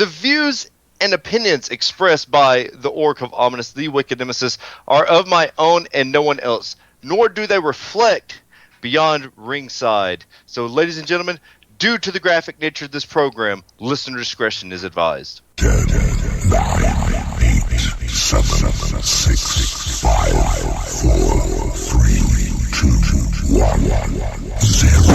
The views and opinions expressed by the Orc of Ominous, the Wicked Nemesis, are of my own and no one else, nor do they reflect Beyond Ringside. So, ladies and gentlemen, due to the graphic nature of this program, listener discretion is advised. 10, 9, 8, 7, 6, 5, 4, 3, 2, 1, 0.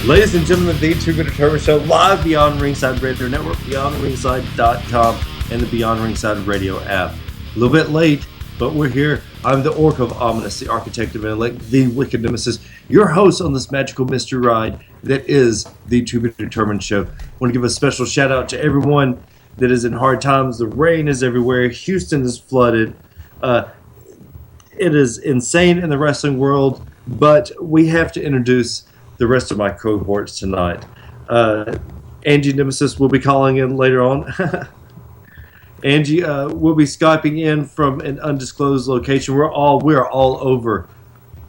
Ladies and gentlemen, the Two-Bit Determined Show, live Beyond Ringside Radio Network, BeyondRingside.com, and the Beyond Ringside Radio app. A little bit late, but we're here. I'm the Orc of Ominous, the Architect of Intellect, the Wicked Nemesis, your host on this magical mystery ride that is the Two-Bit Determined Show. I want to give a special shout out to everyone that is in hard times. The rain is everywhere. Houston is flooded. It is insane in the wrestling world, but we have to introduce the rest of my cohorts tonight. Angie Nemesis will be calling in later on. Angie will be Skyping in from an undisclosed location. We are all over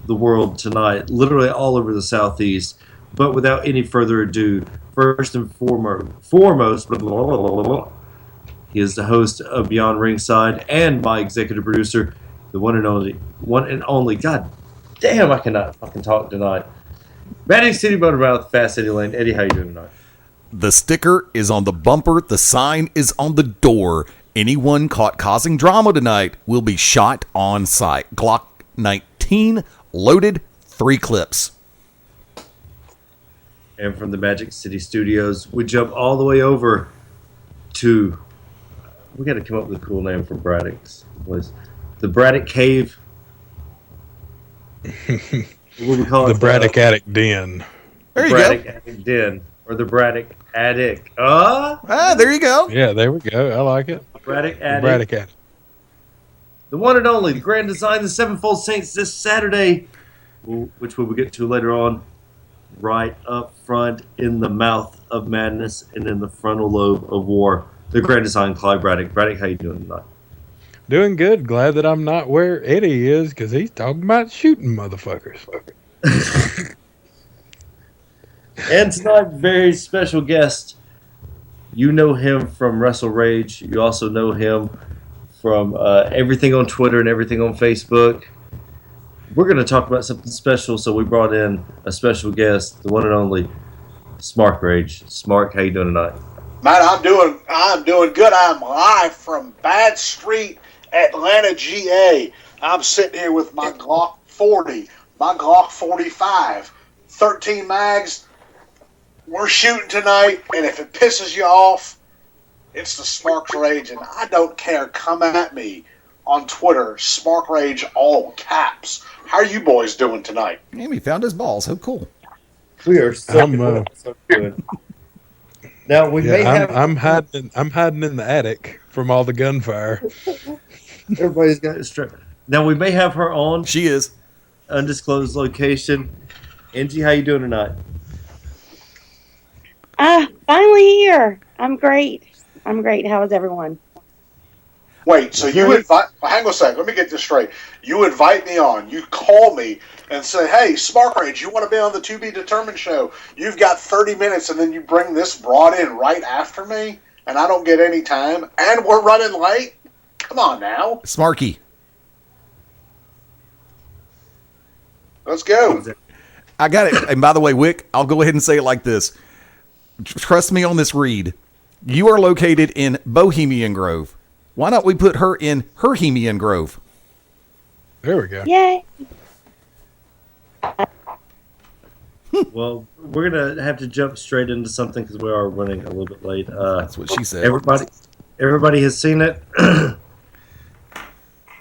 the world tonight, literally all over the Southeast. But without any further ado, first and foremost, he is the host of Beyond Ringside and my executive producer, the one and only. God damn, I cannot fucking talk tonight. Magic City Motormouth, Fast Eddie Layne. Eddie, how you doing tonight? The sticker is on the bumper. The sign is on the door. Anyone caught causing drama tonight will be shot on sight. Glock 19 loaded, 3 clips. And from the Magic City Studios, we jump all the way over to... We got to come up with a cool name for Braddock's place. The Braddock Cave. What we call the Braddock Attic Den. There you Braddock go. Attic Den, or the Braddock Attic. There you go. Yeah, there we go. I like it. Braddock Attic. Braddock Attic. The one and only, the Grand Design, the Sevenfold Saints this Saturday, which we will get to later on, right up front in the mouth of madness and in the frontal lobe of war. The Grand Design, Clyde Braddock. Braddock, how you doing tonight? Doing good. Glad that I'm not where Eddie is, because he's talking about shooting motherfuckers. And tonight, very special guest. You know him from Wrestle Rage. You also know him from everything on Twitter and everything on Facebook. We're going to talk about something special, so we brought in a special guest, the one and only Smarkrage. Smark, how you doing tonight? Man, I'm doing good. I'm live from Bad Street, Atlanta, GA. I'm sitting here with my Glock 40, my Glock 45, 13 mags. We're shooting tonight, and if it pisses you off, it's the Smarkrage, and I don't care. Come at me on Twitter, Smarkrage, all caps. How are you boys doing tonight? He found his balls. So cool. We are so good. Now we may have. I'm hiding in the attic from all the gunfire. Everybody's got it straight. Now we may have her on. She is. Undisclosed location. Angie, how you doing tonight? Finally here. I'm great. How is everyone? Wait, so you invite... Hang on a second. Let me get this straight. You invite me on. You call me and say, hey, Smarkrage, you want to be on the To Be Determined show? You've got 30 minutes, and then you bring this broad in right after me, and I don't get any time, and we're running late? Come on now. Smarky. Let's go. I got it. And by the way, Wick, I'll go ahead and say it like this. Trust me on this read. You are located in Bohemian Grove. Why not we put her in Herhemian Grove? There we go. Yay. Well, we're going to have to jump straight into something because we are running a little bit late. That's what she said. Everybody has seen it.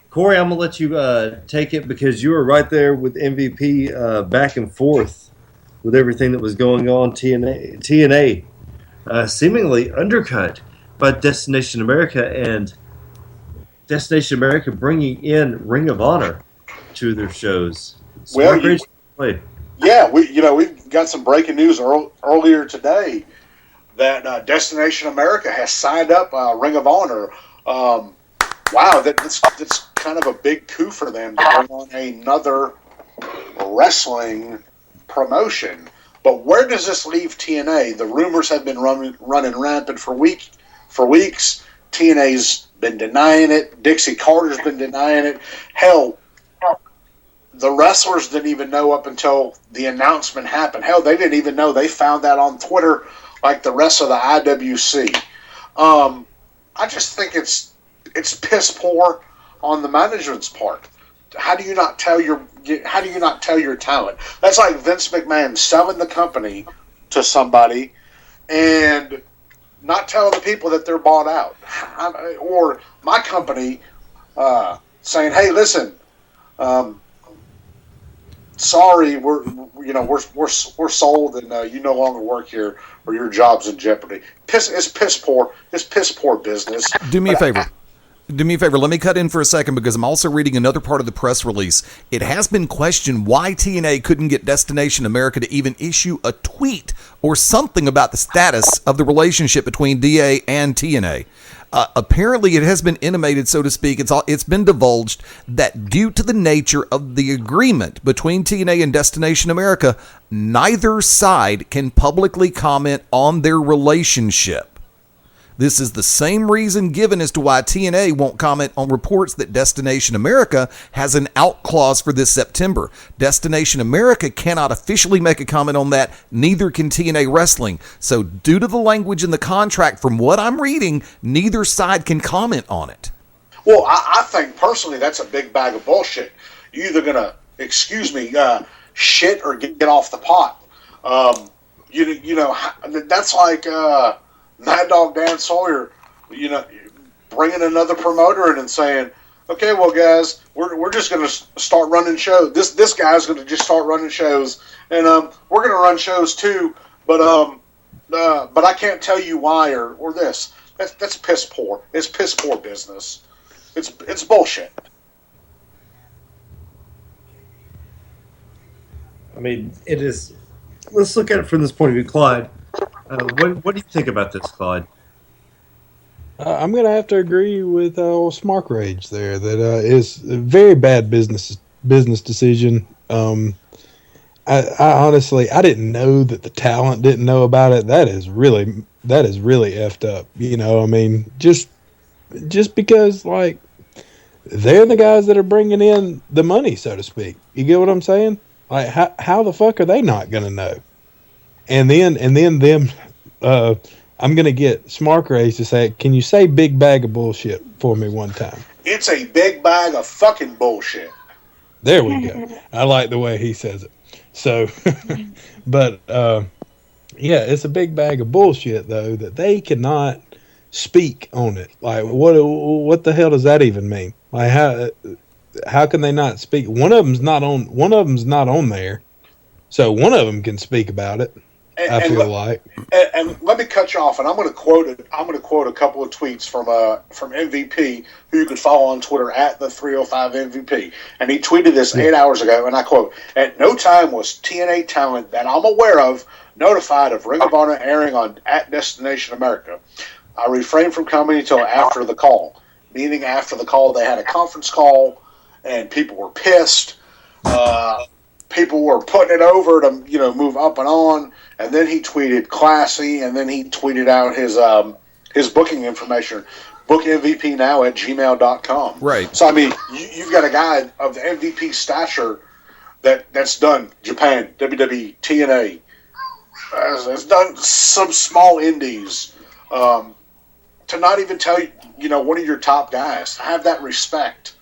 Corey, I'm going to let you take it because you were right there with MVP back and forth with everything that was going on. TNA seemingly undercut by Destination America, and Destination America bringing in Ring of Honor to their shows. Well, Smarkrage play. Yeah, we've got some breaking news earlier today that Destination America has signed up Ring of Honor. Wow, that's kind of a big coup for them to bring on another wrestling promotion. But where does this leave TNA? The rumors have been running rampant for weeks. TNA's been denying it. Dixie Carter's been denying it. Hell, the wrestlers didn't even know up until the announcement happened. Hell, they didn't even know. They found that on Twitter like the rest of the IWC. I just think it's piss poor on the management's part. How do you not tell your talent? That's like Vince McMahon selling the company to somebody and not telling the people that they're bought out, or my company saying, "Hey, listen, sorry, we're sold, and you no longer work here, or your job's in jeopardy." It's piss poor. It's piss poor business. Do me a favor. Let me cut in for a second because I'm also reading another part of the press release. It has been questioned why TNA couldn't get Destination America to even issue a tweet or something about the status of the relationship between DA and TNA. Apparently, it has been intimated, so to speak, it's been divulged that due to the nature of the agreement between TNA and Destination America, neither side can publicly comment on their relationship. This is the same reason given as to why TNA won't comment on reports that Destination America has an out clause for this September. Destination America cannot officially make a comment on that, neither can TNA Wrestling. So due to the language in the contract, from what I'm reading, neither side can comment on it. Well, I think personally that's a big bag of bullshit. You're either going to, shit or get off the pot. That's like... Mad Dog Dan Sawyer, bringing another promoter in and saying, "Okay, well, guys, we're just going to start running shows. This guy's going to just start running shows, and we're going to run shows too. But I can't tell you why or this. That's piss poor. It's piss poor business. It's bullshit." I mean, it is. Let's look at it from this point of view, Clyde. What do you think about this, Clyde? I'm going to have to agree with Smarkrage there. That is a very bad business decision. I honestly, I didn't know that the talent didn't know about it. That is really effed up. I mean, just because like they're the guys that are bringing in the money, so to speak. You get what I'm saying? Like, how the fuck are they not going to know? And then them, I'm going to get Smarkrage to say, "Can you say big bag of bullshit for me one time?" It's a big bag of fucking bullshit. There we go. I like the way he says it. So, but, yeah, it's a big bag of bullshit, though, that they cannot speak on it. Like, what the hell does that even mean? Like, how can they not speak? One of them's not on there. So one of them can speak about it. I feel like. And let me cut you off, and I'm going to quote a couple of tweets from MVP, who you can follow on Twitter at the 305 MVP, and he tweeted this 8 hours ago, and I quote: "At no time was TNA talent that I'm aware of notified of Ring of Honor airing on at Destination America. I refrained from commenting until after the call." Meaning after the call, they had a conference call, and people were pissed. People were putting it over to move up and on, and then he tweeted classy, and then he tweeted out his booking information, bookmvpnow@gmail.com. Right. So I mean, you've got a guy of the MVP stature that's done Japan, WWE, TNA, has done some small indies, to not even tell one of your top guys, to have that respect,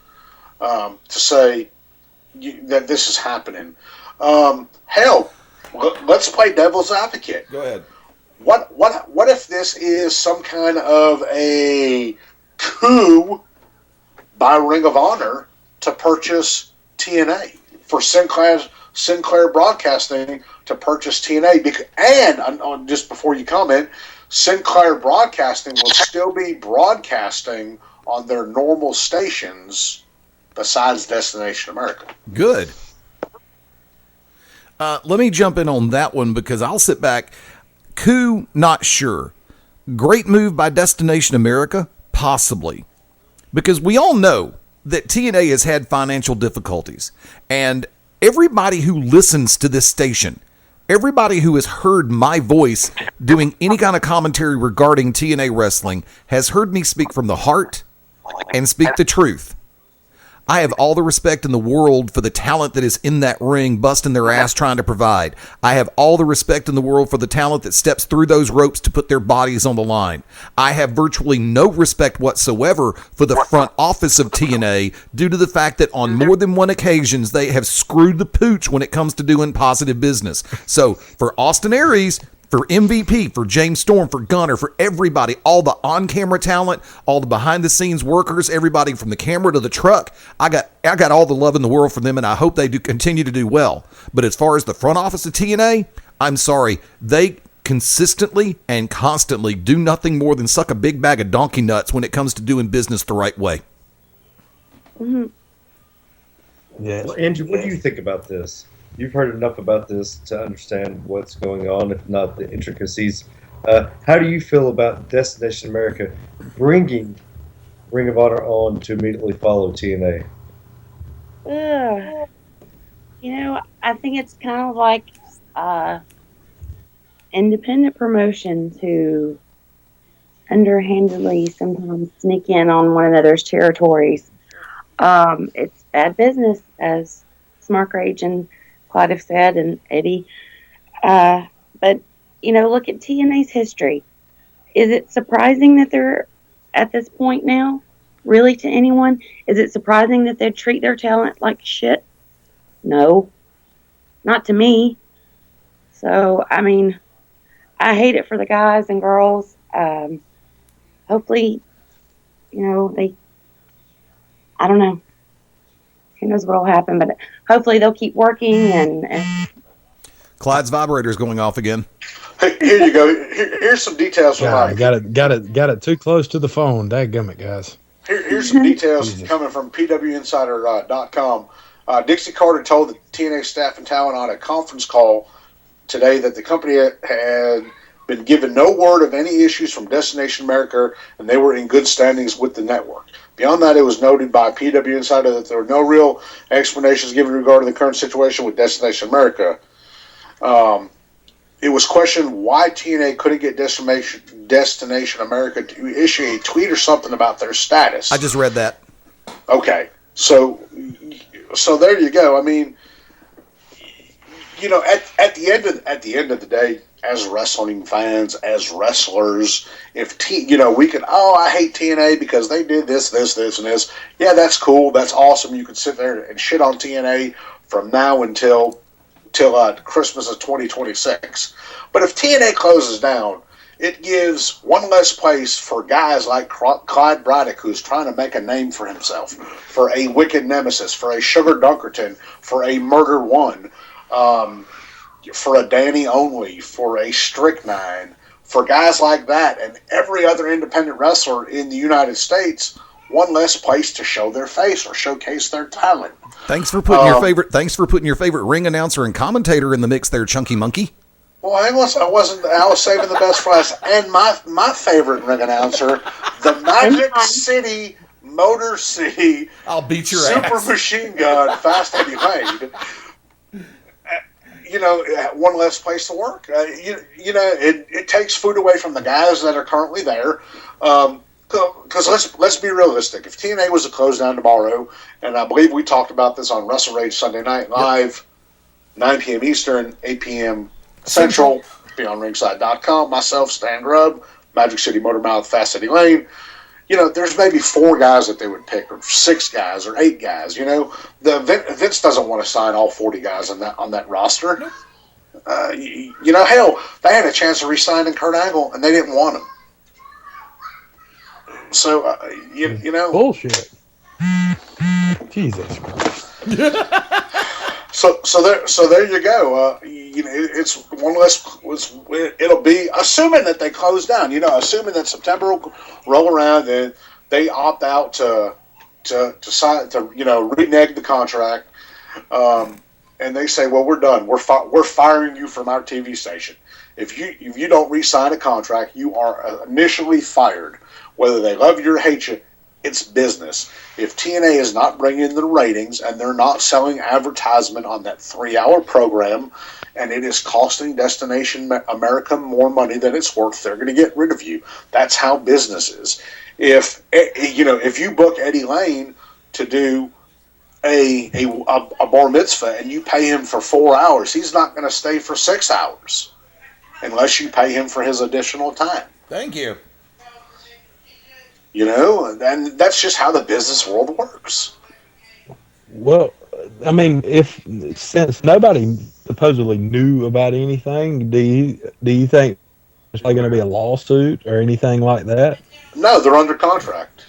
to say that this is happening. Hell, let's play devil's advocate. Go ahead. What if this is some kind of a coup by Ring of Honor to purchase TNA, for Sinclair Broadcasting to purchase TNA? And just before you comment, Sinclair Broadcasting will still be broadcasting on their normal stations besides Destination America. Good. Let me jump in on that one because I'll sit back. Coup, not sure. Great move by Destination America? Possibly. Because we all know that TNA has had financial difficulties. And everybody who listens to this station, everybody who has heard my voice doing any kind of commentary regarding TNA wrestling has heard me speak from the heart and speak the truth. I have all the respect in the world for the talent that is in that ring, busting their ass trying to provide. I have all the respect in the world for the talent that steps through those ropes to put their bodies on the line. I have virtually no respect whatsoever for the front office of TNA due to the fact that on more than one occasions they have screwed the pooch when it comes to doing positive business. So for Austin Aries, for MVP, for James Storm, for Gunner, for everybody, all the on-camera talent, all the behind-the-scenes workers, everybody from the camera to the truck, I got all the love in the world for them, and I hope they do continue to do well. But as far as the front office of TNA, I'm sorry, they consistently and constantly do nothing more than suck a big bag of donkey nuts when it comes to doing business the right way. Mm-hmm. Yeah. Well, Angie, what do you think about this? You've heard enough about this to understand what's going on, if not the intricacies. How do you feel about Destination America bringing Ring of Honor on to immediately follow TNA? I think it's kind of like independent promotion to underhandedly sometimes sneak in on one another's territories. It's bad business, as Smarkrage and Clyde have said, and Eddie. But, look at TNA's history. Is it surprising that they're at this point now? Really, to anyone? Is it surprising that they treat their talent like shit? No. Not to me. So, I hate it for the guys and girls. Hopefully, I don't know. Who knows what'll happen, but hopefully they'll keep working and Clyde's vibrator's going off again. Hey, here you go. Here's some details. Got it too close to the phone. Dadgummit, guys. Here's some details coming from PWInsider.com. Dixie Carter told the TNA staff and talent on a conference call today that the company had been given no word of any issues from Destination America, and they were in good standings with the network. Beyond that, it was noted by PW Insider that there were no real explanations given regarding the current situation with Destination America. It was questioned why TNA couldn't get Destination America to issue a tweet or something about their status. I just read that. Okay, so there you go. At the end of the day, as wrestling fans, as wrestlers, if we could, I hate TNA because they did this, and this. Yeah, that's cool. That's awesome. You can sit there and shit on TNA from now until Christmas of 2026. But if TNA closes down, it gives one less place for guys like Clyde Braddock, who's trying to make a name for himself, for a Wicked Nemesis, for a Sugar Dunkerton, for a Murder One, for a Danny Only, for a Strychnine, for guys like that, and every other independent wrestler in the United States, one less place to show their face or showcase their talent. Thanks for putting your favorite ring announcer and commentator in the mix there, Chunky Monkey. Well, I was saving the best for last. And my favorite ring announcer, the Magic City, Motor City, I'll beat your Super ass. Machine Gun, Fast Eddie Layne. One less place to work. It takes food away from the guys that are currently there. Because let's be realistic. If TNA was to close down tomorrow, and I believe we talked about this on Wrestle Rage Sunday Night Live, 9 p.m. Eastern, 8 p.m. Central, BeyondRingside.com, myself, Stan Grubb, Magic City Motormouth, Fast Eddie Layne. There's maybe 4 guys that they would pick, or 6 guys, or 8 guys. Vince doesn't want to sign all 40 guys on that roster. Hell, they had a chance of re-signing Kurt Angle, and they didn't want him. So, bullshit. Jesus Christ. So there you go. It's one less. It'll be assuming that they close down. Assuming that September will roll around and they opt out to sign to renege the contract, and they say, well, we're done. We're firing you from our TV station. If you don't re-sign a contract, you are initially fired. Whether they love you or hate you, it's business. If TNA is not bringing in the ratings and they're not selling advertisement on that 3-hour program, and it is costing Destination America more money than it's worth, they're going to get rid of you. That's how business is. If you book Eddie Layne to do a bar mitzvah and you pay him for 4 hours, he's not going to stay for 6 hours unless you pay him for his additional time. Thank you. And that's just how the business world works. Well, I mean, since nobody supposedly knew about anything, do you think there's going to be a lawsuit or anything like that? No, they're under contract,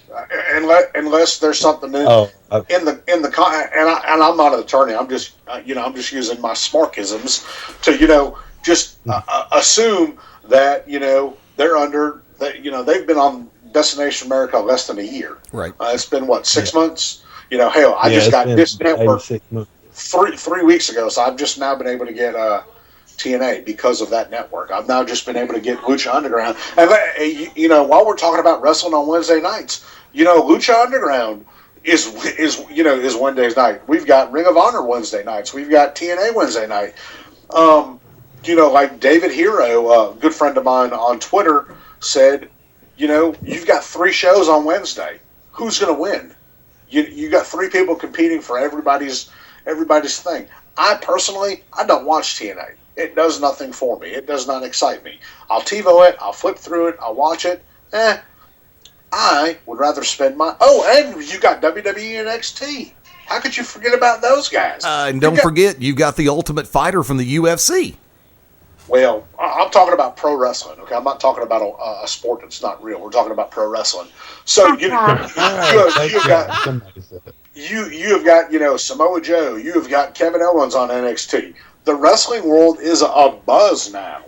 unless there's something in the and I'm not an attorney. I'm just using my smarkisms to assume that they're under that they've been on Destination America less than a year. Right. It's been 6 months. Hell, I just got this network 3 weeks ago, so I've just now been able to get TNA because of that network. I've now just been able to get Lucha Underground, and while we're talking about wrestling on Wednesday nights, Lucha Underground is Wednesday night. We've got Ring of Honor Wednesday nights. We've got TNA Wednesday night. Like David Hero, a good friend of mine on Twitter, said, you've got 3 shows on Wednesday. Who's going to win? You got 3 people competing for everybody's thing. I don't watch TNA. It does nothing for me. It does not excite me. I'll TiVo it. I'll flip through it. I'll watch it. I would rather spend my... Oh, and you got WWE and NXT. How could you forget about those guys? And don't forget, you've got the Ultimate Fighter from the UFC. Well, I'm talking about pro wrestling, okay? I'm not talking about a sport that's not real. We're talking about pro wrestling. So you've got Samoa Joe. You've got Kevin Owens on NXT. The wrestling world is a buzz now.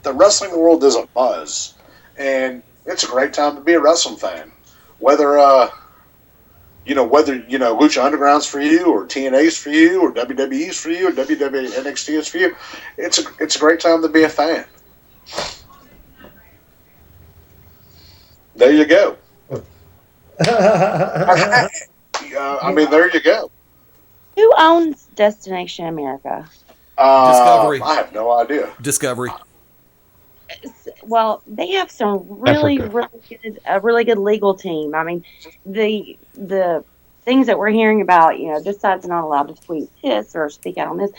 The wrestling world is a buzz, and it's a great time to be a wrestling fan. Whether Lucha Underground's for you, or TNA's for you, or WWE's for you, or WWE NXT is for you, it's a great time to be a fan. There you go. There you go. Who owns Destination America? Discovery. I have no idea. Discovery. Well, they have some really good legal team. I mean, the things that we're hearing about, this side's not allowed to tweet this or speak out on this.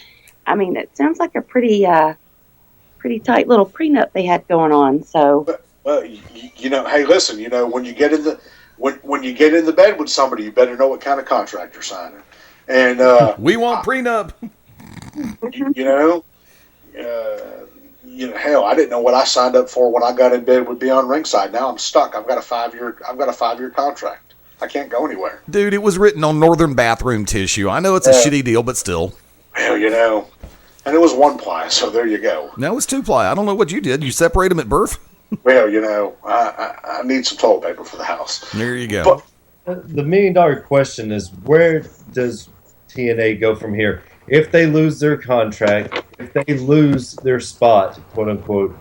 I mean, it sounds like a pretty tight little prenup they had going on. So, well, hey, listen, when you get in the bed with somebody, you better know what kind of contract you're signing. And we want prenup. Hell, I didn't know what I signed up for when I got in bed with Beyond Ringside. Now I'm stuck. I've got a 5-year contract. I can't go anywhere. Dude, it was written on Northern bathroom tissue. I know it's a shitty deal, but still. Well, and it was 1-ply, so there you go. No, it's 2-ply. I don't know what you did. You separate them at birth? Well, I need some toilet paper for the house. There you go. But the $1 million question is, where does TNA go from here? If they lose their contract, if they lose their spot, quote unquote,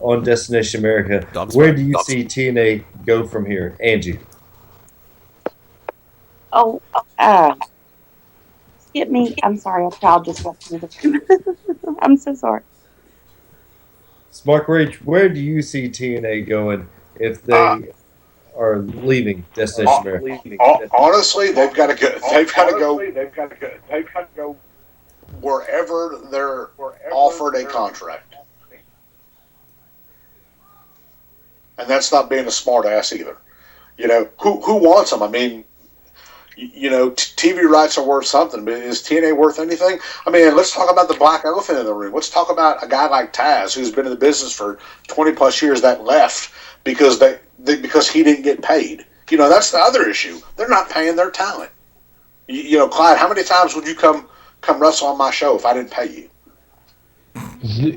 on Destination America, where do you see TNA go from here? Angie. Skip me. I'm sorry, a child just walked into the room. I'm so sorry. Smarkrage, where do you see TNA going if they are leaving Destination America? Honestly, they've got to go wherever they're offered a contract. And that's not being a smart ass either. Who wants them? I mean, TV rights are worth something, but is TNA worth anything? I mean, let's talk about the black elephant in the room. Let's talk about a guy like Taz, who's been in the business for 20 plus years, that left because because he didn't get paid. That's the other issue. They're not paying their talent. Clyde, how many times would you come wrestle on my show if I didn't pay you?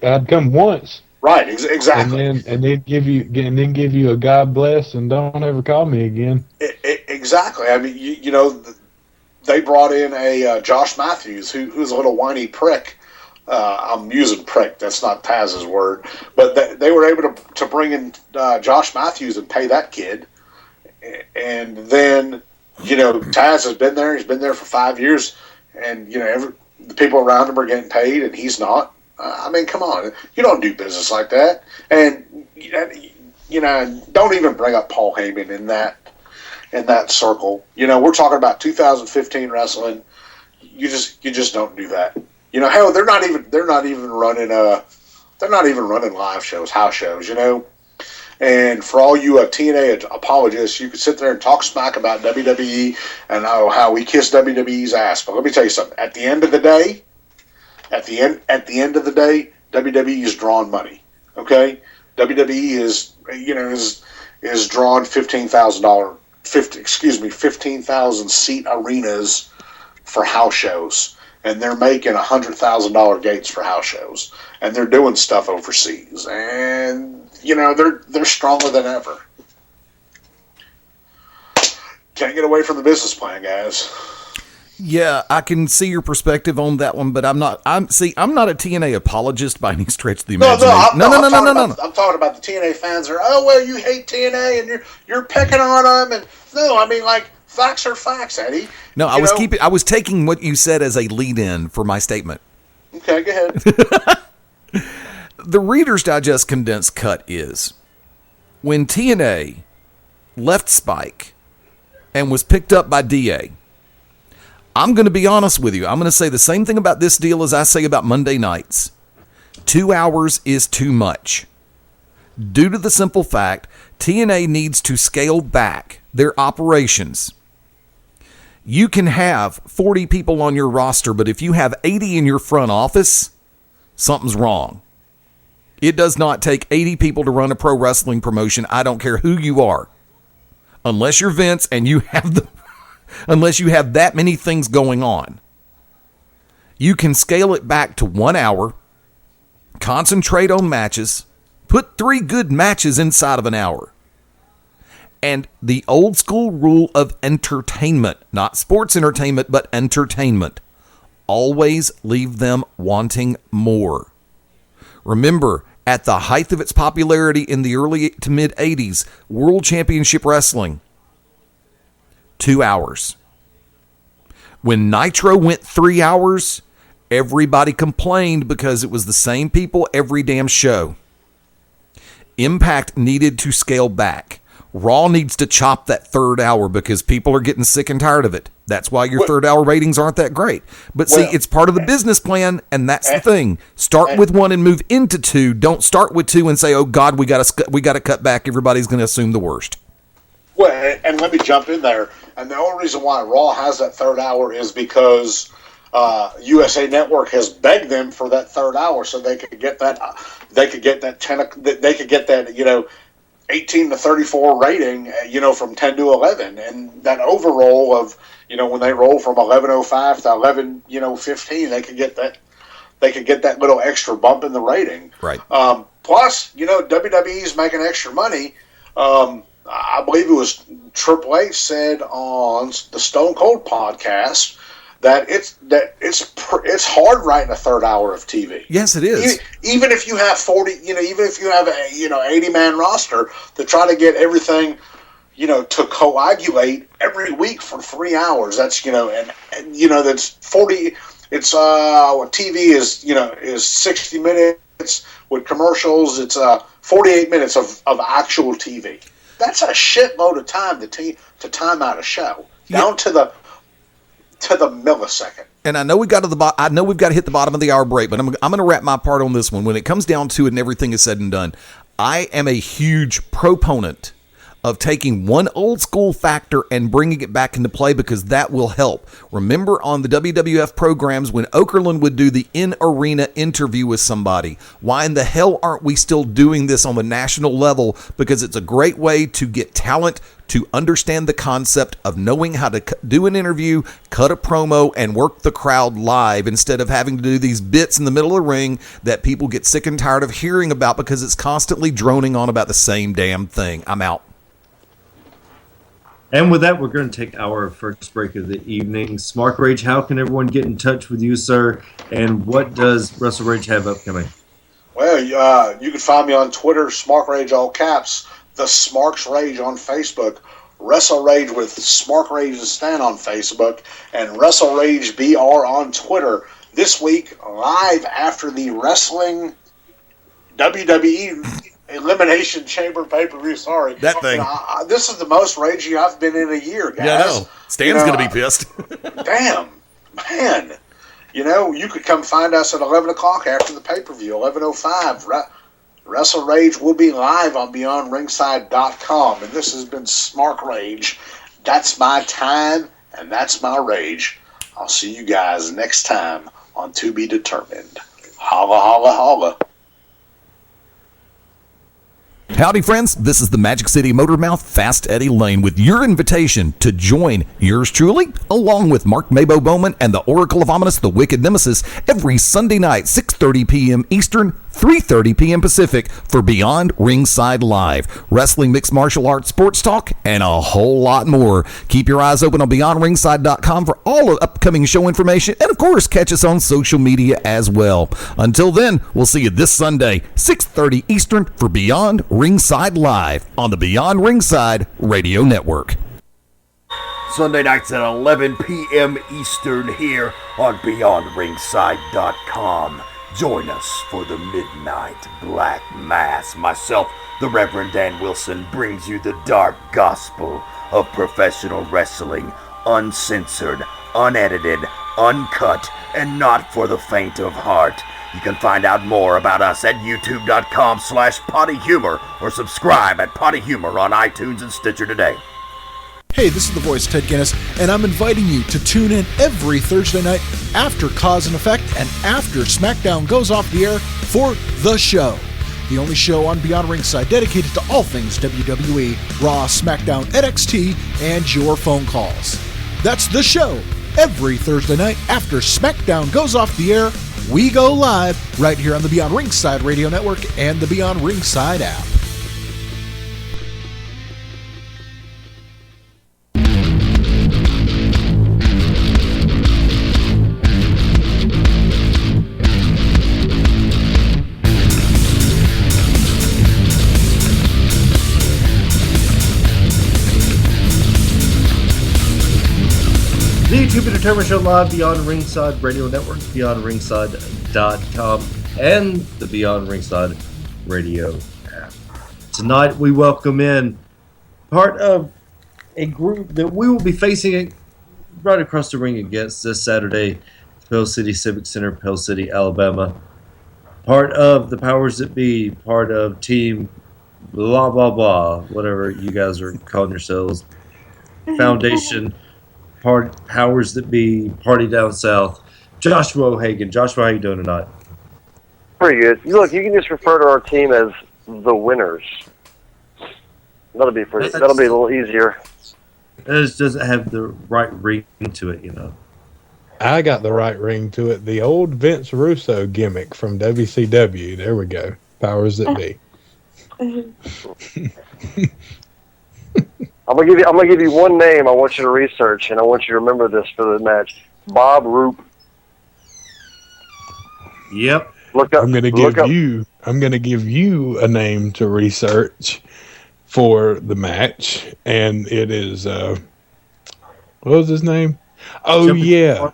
I'd come once. Right, exactly. And then give you a God bless and don't ever call me again. Exactly. I mean, they brought in a Josh Matthews who's a little whiny prick. I'm using prick. That's not Taz's word, but they were able to bring in Josh Matthews and pay that kid, and then Taz has been there. He's been there for 5 years, and the people around him are getting paid, and he's not. I mean, come on, you don't do business like that, and don't even bring up Paul Heyman in that circle. We're talking about 2015 wrestling. You just don't do that. Hell, they're not even running live shows, house shows. And for all you TNA apologists, you could sit there and talk smack about WWE and how we kiss WWE's ass. But let me tell you something. At the end of the day, WWE is drawing money. Okay, WWE is drawing 15,000 seat arenas for house shows, and they're making $100,000 gates for house shows, and they're doing stuff overseas, and they're stronger than ever. Can't get away from the business plan, guys. Yeah, I can see your perspective on that one, but I'm not a TNA apologist by any stretch of the imagination. No. I'm talking about the TNA fans are, oh, well, you hate TNA and you're picking on them, and no, I mean, like, facts are facts, Eddie. No, I was taking what you said as a lead-in for my statement. Okay, go ahead. The Reader's Digest condensed cut is, when TNA left Spike and was picked up by DA, I'm going to be honest with you. I'm going to say the same thing about this deal as I say about Monday nights. 2 hours is too much. Due to the simple fact, TNA needs to scale back their operations. You can have 40 people on your roster, but if you have 80 in your front office, something's wrong. It does not take 80 people to run a pro wrestling promotion. I don't care who you are. Unless you're Vince and you have unless you have that many things going on. You can scale it back to 1 hour, concentrate on matches, put 3 good matches inside of an hour. And the old school rule of entertainment, not sports entertainment, but entertainment. Always leave them wanting more. Remember, at the height of its popularity in the early to mid 80s, World Championship Wrestling, 2 hours. When Nitro went 3 hours, everybody complained because it was the same people every damn show. Impact needed to scale back. Raw needs to chop that 3rd hour because people are getting sick and tired of it. That's why your 3rd hour ratings aren't that great. But see, it's part of the business plan, and that's the thing. Start with 1 and move into 2. Don't start with 2 and say, "Oh God, we got to cut back." Everybody's going to assume the worst. Well, and let me jump in there. And the only reason why Raw has that 3rd hour is because USA Network has begged them for that 3rd hour, so they could get that. They could get that 18 to 34 rating, from 10 to 11, and that overroll of, when they roll from 11:05 to 11:15, they could get that. They could get that little extra bump in the rating. Right. Plus, WWE's making extra money. I believe it was Triple H said on the Stone Cold podcast that it's hard writing a 3rd hour of TV. Yes, it is. Even if you have 40, even if you have a 80-man roster to try to get everything, to coagulate every week for 3 hours. That's that's 40. It's what TV is 60 minutes with commercials. It's 48 minutes of actual TV. That's a shitload of time to time out a show down to the millisecond. And I know we've got to hit the bottom of the hour break, but I'm going to wrap my part on this one. When it comes down to it and everything is said and done, I am a huge proponent of taking one old school factor and bringing it back into play, because that will help. Remember on the WWF programs when Okerlund would do the in-arena interview with somebody? Why in the hell aren't we still doing this on the national level? Because it's a great way to get talent to understand the concept of knowing how to do an interview, cut a promo, and work the crowd live, instead of having to do these bits in the middle of the ring that people get sick and tired of hearing about because it's constantly droning on about the same damn thing. I'm out. And with that, we're going to take our first break of the evening. Smarkrage, how can everyone get in touch with you, sir? And what does WrestleRage have upcoming? Well, you can find me on Twitter, Smarkrage all caps, the Smarks Rage on Facebook, Wrestle Rage with Smarkrage and Stan on Facebook, and Wrestle Rage BR on Twitter. This week, live after the wrestling WWE Elimination Chamber pay-per-view. Sorry. That thing. This is the most ragey I've been in a year, guys. Yeah, I know. Stan's going to be pissed. Damn, man. You could come find us at 11 o'clock after the pay-per-view, 11:05. Wrestle Rage will be live on BeyondRingside.com. And this has been Smark Rage. That's my time, and that's my rage. I'll see you guys next time on To Be Determined. Holla, holla, holla. Howdy, friends. This is the Magic City Motormouth, Fast Eddie Layne, with your invitation to join yours truly, along with Mark Mabo Bowman and the Oracle of Ominous, the Wicked Nemesis, every Sunday night, 6:30 p.m. Eastern, 3:30 p.m. Pacific, for Beyond Ringside Live. Wrestling, mixed martial arts, sports talk, and a whole lot more. Keep your eyes open on BeyondRingside.com for all of upcoming show information, and of course, catch us on social media as well. Until then, we'll see you this Sunday, 6:30 Eastern, for Beyond Ringside Live on the Beyond Ringside Radio Network. Sunday nights at 11 p.m. Eastern here on BeyondRingside.com. Join us for the Midnight Black Mass. Myself, the Reverend Dan Wilson, brings you the dark gospel of professional wrestling, uncensored, unedited, uncut, and not for the faint of heart. You can find out more about us at youtube.com/pottyhumor or subscribe at Potty Humor on iTunes and Stitcher today. Hey, this is the voice, Ted Guinness, and I'm inviting you to tune in every Thursday night after Cause and Effect and after SmackDown goes off the air for The Show, the only show on Beyond Ringside dedicated to all things WWE, Raw, SmackDown, NXT, and your phone calls. That's The Show. Every Thursday night after SmackDown goes off the air, we go live right here on the Beyond Ringside Radio Network and the Beyond Ringside app. The To Be Determined Show live, Beyond Ringside Radio Network, BeyondRingside.com, and the Beyond Ringside Radio app. Tonight we welcome in part of a group that we will be facing right across the ring against this Saturday, Pell City Civic Center, Pell City, Alabama. Part of the powers that be, part of team blah blah blah, whatever you guys are calling yourselves, Foundation. Powers that be, party down south. Joshua O'Hagan. Joshua, how you doing tonight? Pretty good. Look, you can just refer to our team as the winners. That'll be a little easier. It just doesn't have the right ring to it, I got the right ring to it. The old Vince Russo gimmick from WCW. There we go. Powers that be. I'm gonna give you one name. I want you to research, and I want you to remember this for the match. Bob Roop. Yep. Look up. I'm gonna give you a name to research for the match, and it is what was his name? Oh, Jumping yeah.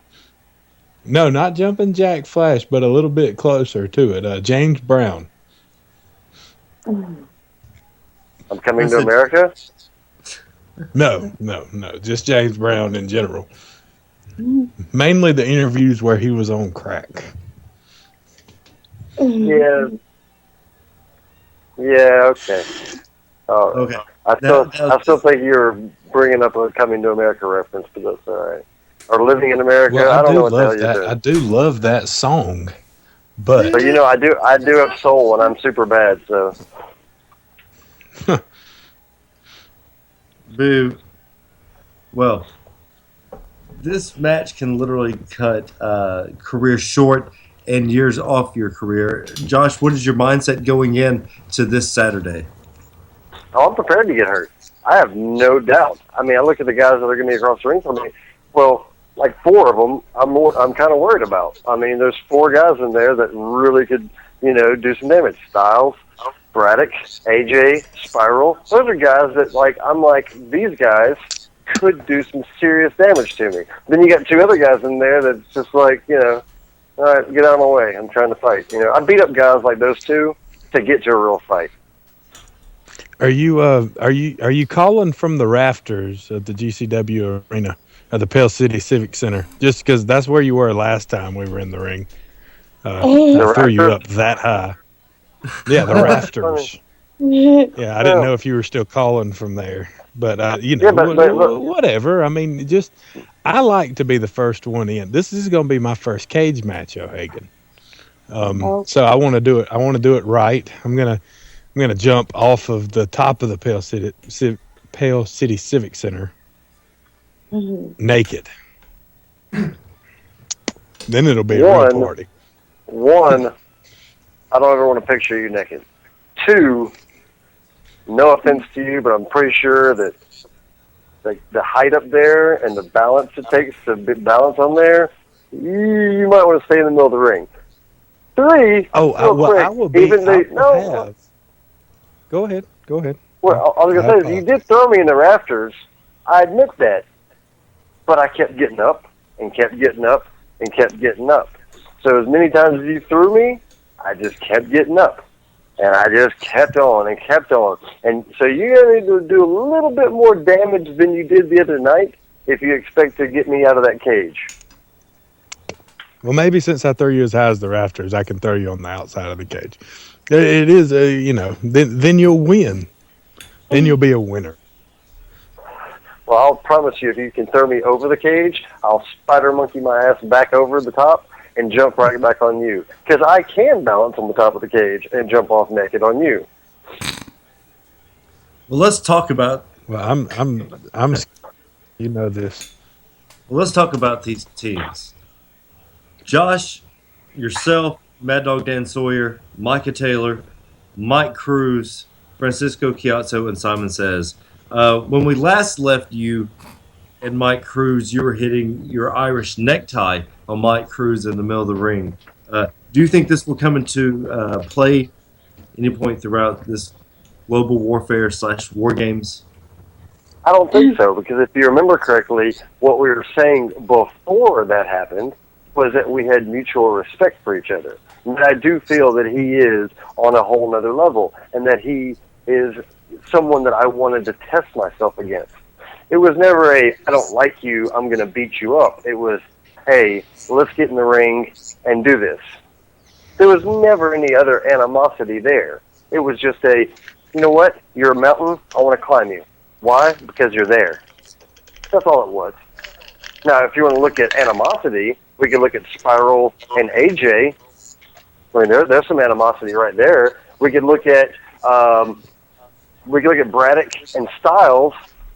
No, not Jumping Jack Flash, but a little bit closer to it. James Brown. I'm Coming to America? No. Just James Brown in general. Mainly the interviews where he was on crack. Yeah. Yeah, okay. Okay. I still think you're bringing up a Coming to America reference, but that's all right. Or Living in America. Well, I don't know what the hell love you're that. doing. I do love that song, but But I do have soul, and I'm super bad. So Boo. Well, this match can literally cut career short and years off your career. Josh, what is your mindset going in to this Saturday? I'm prepared to get hurt. I have no doubt. I mean, I look at the guys that are going to be across the ring from me. Well, like 4 of them, I'm kind of worried about. I mean, there's 4 guys in there that really could, do some damage. Styles, Braddock, AJ, Spiral. Those are guys that, I'm like, these guys could do some serious damage to me. Then you got 2 other guys in there that's just like, all right, get out of my way. I'm trying to fight. I beat up guys like those 2 to get to a real fight. are you calling from the rafters of the GCW arena at the Pale City Civic Center? Just because that's where you were last time we were in the ring. I threw you up that high. Yeah, the rafters. Yeah, I didn't know if you were still calling from there, but whatever. I mean, I like to be the first one in. This is going to be my first cage match, O'Hagan. So I want to do it. I want to do it right. I'm gonna jump off of the top of the Pale City Civic Center naked. Then it'll be a real party. 1, I don't ever want to picture you naked. 2, no offense to you, but I'm pretty sure that the height up there and the balance it takes to balance on there, you might want to stay in the middle of the ring. 3, I will be. Go ahead. Well, I was going to say, you did throw me in the rafters. I admit that. But I kept getting up and kept getting up and kept getting up. So as many times as you threw me, I just kept getting up. And I just kept on and kept on. And so you're going to need to do a little bit more damage than you did the other night if you expect to get me out of that cage. Well, maybe since I throw you as high as the rafters, I can throw you on the outside of the cage. It is, then you'll win. Then you'll be a winner. Well, I'll promise you, if you can throw me over the cage, I'll spider monkey my ass back over the top and jump right back on you. Because I can balance on the top of the cage and jump off naked on you. Well, let's talk about. Well, I'm. You know this. Well, let's talk about these teams. Josh, yourself, Mad Dog Dan Sawyer, Micah Taylor, Mike Cruz, Francisco Chiazzo, and Simon Says. When we last left you and Mike Cruz, you were hitting your Irish necktie on Mike Cruz in the middle of the ring. Do you think this will come into play any point throughout this global warfare / war games? I don't think so, because if you remember correctly, what we were saying before that happened was that we had mutual respect for each other. And I do feel that he is on a whole nother level, and that he is someone that I wanted to test myself against. It was never I don't like you, I'm going to beat you up. It was, hey, let's get in the ring and do this. There was never any other animosity there. It was just you know what? You're a mountain, I want to climb you. Why? Because you're there. That's all it was. Now, if you want to look at animosity, we can look at Spiral and AJ. I mean, there's some animosity right there. We could look at Braddock and Styles,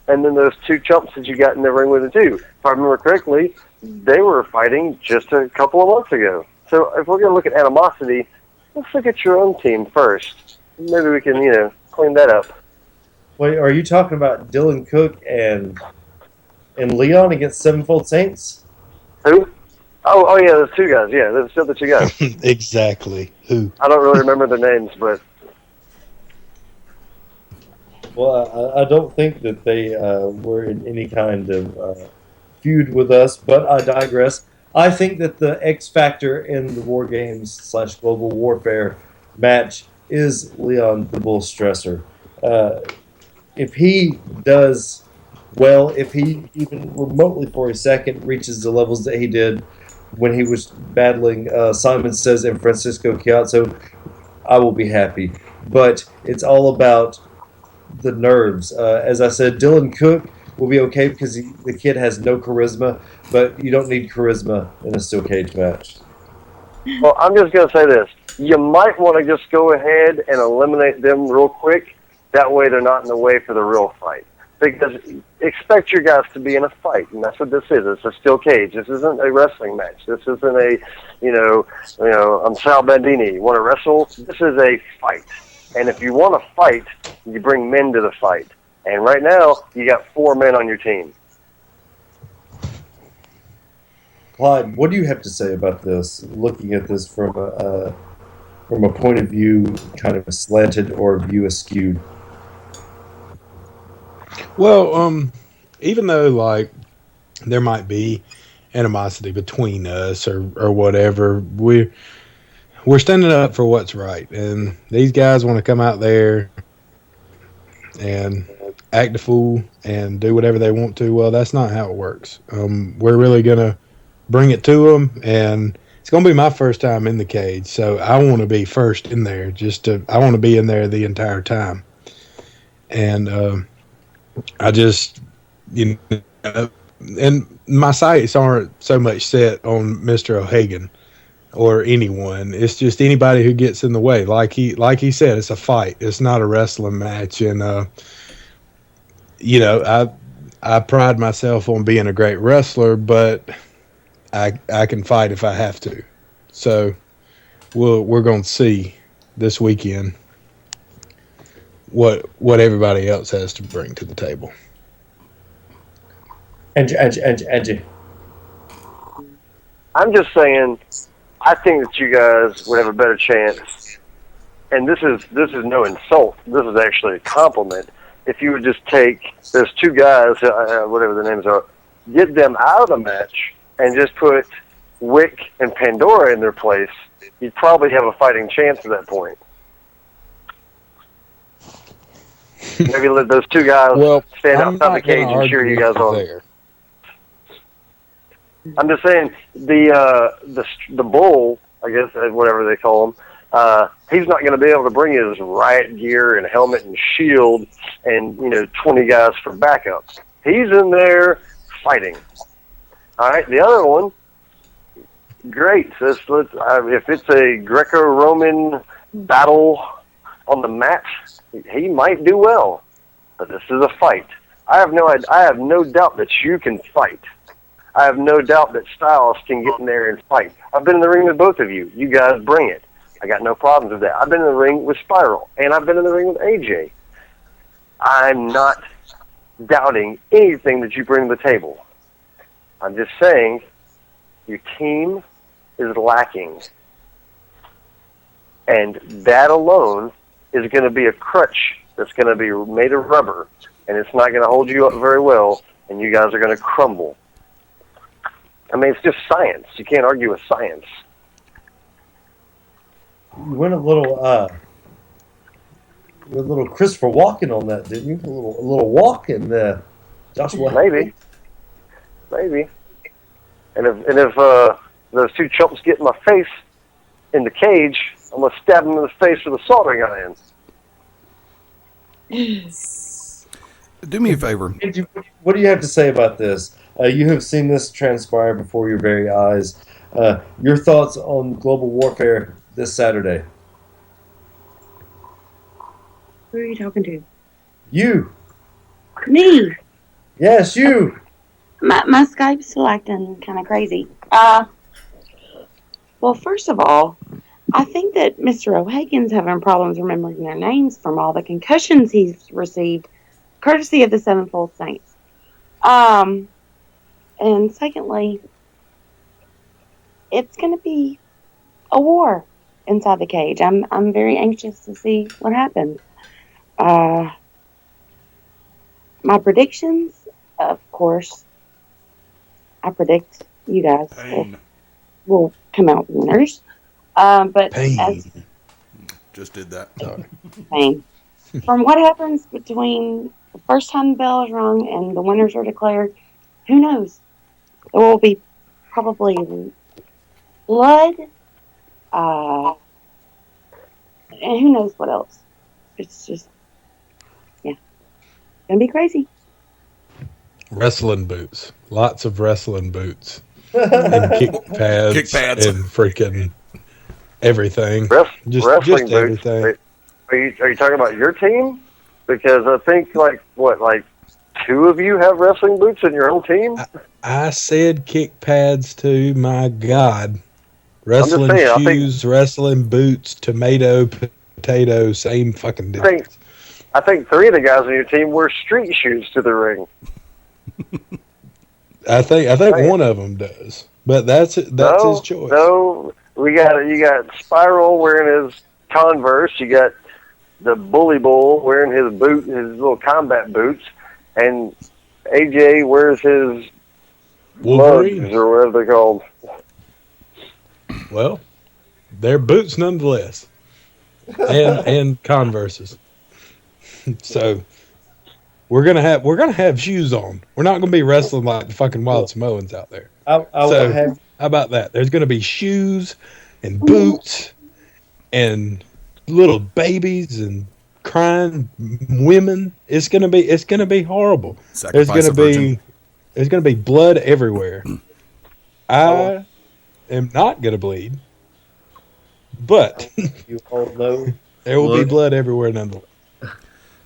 and then those 2 chumps that you got in the ring with it too. If I remember correctly, they were fighting just a couple of months ago. So if we're going to look at animosity, let's look at your own team first. Maybe we can, clean that up. Wait, are you talking about Dylan Cook and Leon against Sevenfold Saints? Who? Oh yeah, those 2 guys. Yeah, there's still the 2 guys. Exactly. Who? I don't really remember their names, but... Well, I don't think that they were in any kind of feud with us, but I digress. I think that the X factor in the War Games / Global Warfare match is Leon the Bull Stresser. If he does well, if he even remotely for a second reaches the levels that he did when he was battling Simon Says and Francisco Chiazzo, I will be happy. But it's all about the nerves. As I said, Dylan Cook will be okay because the kid has no charisma, but you don't need charisma in a steel cage match. Well, I'm just going to say this. You might want to just go ahead and eliminate them real quick. That way they're not in the way for the real fight. Because expect your guys to be in a fight, and that's what this is. It's a steel cage. This isn't a wrestling match. This isn't a, I'm Sal Bandini. You want to wrestle? This is a fight. And if you want to fight, you bring men to the fight. And right now, you got 4 men on your team. Clyde, what do you have to say about this? Looking at this from a point of view, kind of slanted or view askewed. Well, even though like there might be animosity between us or whatever, we're standing up for what's right, and these guys want to come out there and act a fool and do whatever they want to. Well, that's not how it works. We're really gonna bring it to them, and it's gonna be my first time in the cage, so I want to be first in there. I want to be in there the entire time, and I just, and my sights aren't so much set on Mr. O'Hagan or anyone. It's just anybody who gets in the way. Like he said, it's a fight. It's not a wrestling match. And, I pride myself on being a great wrestler, but I can fight if I have to. So we're going to see this weekend what everybody else has to bring to the table. Angie. I'm just saying, I think that you guys would have a better chance, and this is no insult. This is actually a compliment. If you would just take those 2 guys, whatever their names are, get them out of the match, and just put Wick and Pandora in their place, you'd probably have a fighting chance at that point. Maybe let those 2 guys stand outside the cage and cheer you guys on. There. I'm just saying the bull, I guess whatever they call him, he's not going to be able to bring his riot gear and helmet and shield and 20 guys for backup. He's in there fighting. All right, the other one, great. If it's a Greco-Roman battle on the mat, he might do well. But this is a fight. I have no doubt that you can fight. I have no doubt that Styles can get in there and fight. I've been in the ring with both of you. You guys bring it. I got no problems with that. I've been in the ring with Spiral, and I've been in the ring with AJ. I'm not doubting anything that you bring to the table. I'm just saying your team is lacking. And that alone is going to be a crutch that's going to be made of rubber, and it's not going to hold you up very well, and you guys are going to crumble. I mean, it's just science. You can't argue with science. You went a little Christopher Walken on that, didn't you? A little walk in there. Joshua. Maybe. And if those 2 chumps get in my face in the cage, I'm gonna stab them in the face with a soldering iron. Do me a favor. What do you have to say about this? You have seen this transpire before your very eyes. Your thoughts on global warfare this Saturday? Who are you talking to? You. Me. Yes, you. My Skype's still acting kind of crazy. Well, first of all, I think that Mr. O'Hagan's having problems remembering their names from all the concussions he's received, courtesy of the Sevenfold Saints. And secondly, it's going to be a war inside the cage. I'm very anxious to see what happens. My predictions, of course, I predict you guys will come out winners. But just did that. Pain. From what happens between the first time the bell is rung and the winners are declared, who knows? There will be probably blood, and who knows what else. It's just, yeah. gonna be crazy. Wrestling boots. Lots of wrestling boots. And kick pads. Kick pads. And freaking everything. Wrestling just boots. everything. Are you talking about your team? Because I think like two of you have wrestling boots in your own team. I said kick pads too. My God, wrestling saying, shoes, wrestling boots, tomato, potato, same fucking difference. I think three of the guys on your team wear street shoes to the ring. I think one of them does, but that's his choice. No, you got Spiral wearing his Converse. You got the Bully Bull wearing his little combat boots, and AJ wears his Wolverine lugs or whatever they're called. Well, they're boots nonetheless, and Converses. So we're gonna have shoes on. We're not gonna be wrestling like the fucking Wild Samoans out there. How about that? There's gonna be shoes and boots and little babies and crying women. It's gonna be horrible. There's gonna be blood everywhere. I am not gonna bleed, but you all know there will be blood everywhere nonetheless.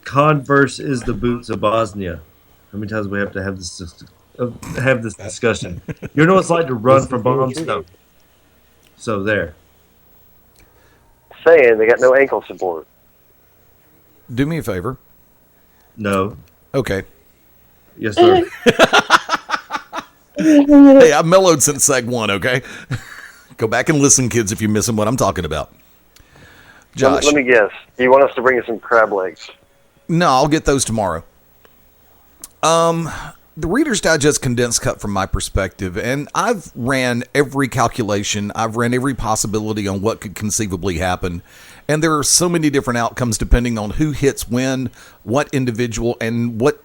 Converse is the boots of Bosnia. How many times we have to have this discussion? You know what it's like to run from bombs? No. So there. Saying they got no ankle support. Do me a favor. No. Okay. Yes, sir. Hey, I mellowed since seg 1, okay? Go back and listen, kids, if you're missing what I'm talking about. Josh. Let me guess. You want us to bring you some crab legs? No, I'll get those tomorrow. The Reader's Digest condensed cut from my perspective, and I've ran every calculation. I've ran every possibility on what could conceivably happen. And there are so many different outcomes depending on who hits when, what individual, and what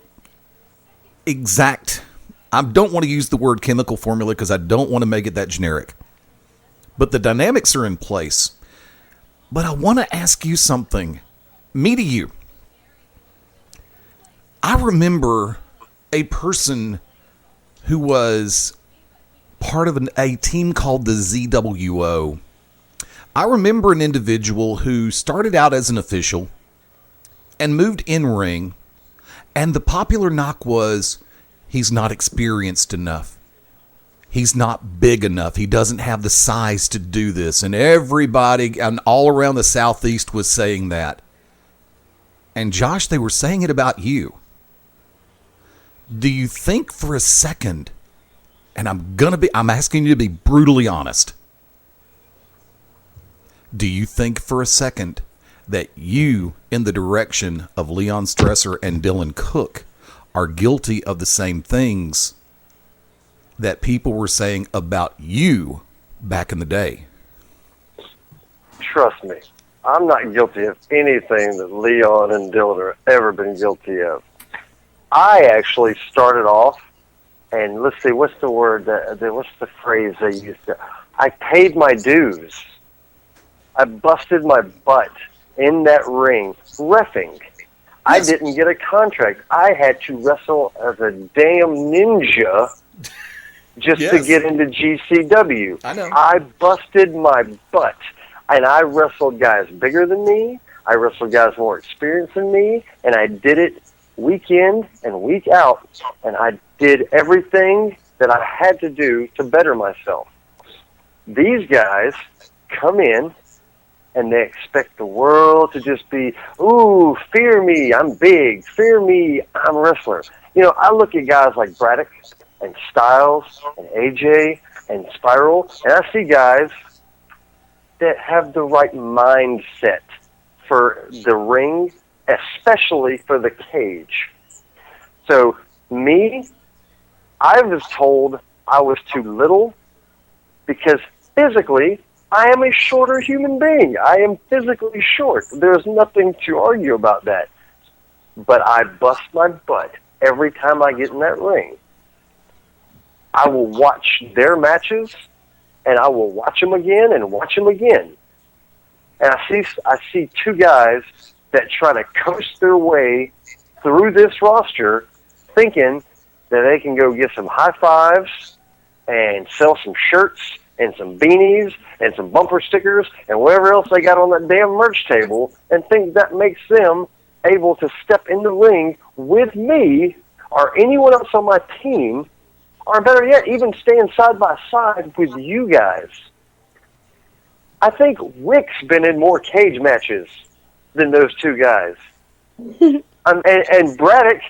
exact. I don't want to use the word chemical formula because I don't want to make it that generic. But the dynamics are in place. But I want to ask you something. Me to you. I remember a person who was part of a team called the ZWO. I remember an individual who started out as an official and moved in ring, and the popular knock was he's not experienced enough. He's not big enough. He doesn't have the size to do this. And everybody and all around the Southeast was saying that. And Josh, they were saying it about you. Do you think for a second, and I'm asking you to be brutally honest. Do you think for a second that you, in the direction of Leon Stresser and Dylan Cook, are guilty of the same things that people were saying about you back in the day? Trust me, I'm not guilty of anything that Leon and Dylan have ever been guilty of. I actually started off, and let's see, what's the word, what's the phrase they used to, I paid my dues. I busted my butt in that ring, reffing. I didn't get a contract. I had to wrestle as a damn ninja just to get into GCW. I know. I busted my butt, and I wrestled guys bigger than me. I wrestled guys more experienced than me, and I did it week in and week out, and I did everything that I had to do to better myself. These guys come in, and they expect the world to just be, ooh, fear me, I'm big. Fear me, I'm a wrestler. You know, I look at guys like Braddock and Styles and AJ and Spiral, and I see guys that have the right mindset for the ring, especially for the cage. So me, I was told I was too little because physically I am a shorter human being. I am physically short. There's nothing to argue about that. But I bust my butt every time I get in that ring. I will watch their matches, and I will watch them again and watch them again. And I see two guys that try to coast their way through this roster thinking that they can go get some high fives and sell some shirts and some beanies and some bumper stickers and whatever else they got on that damn merch table, and think that makes them able to step in the ring with me or anyone else on my team, or better yet, even stand side by side with you guys. I think Wick's been in more cage matches than those two guys. And Braddock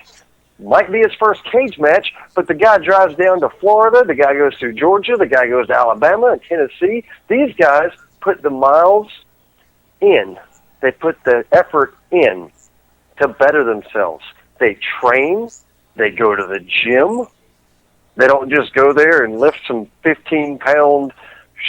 might be his first cage match, but the guy drives down to Florida, the guy goes to Georgia, the guy goes to Alabama and Tennessee. These guys put the miles in. They put the effort in to better themselves. They train. They go to the gym. They don't just go there and lift some 15-pound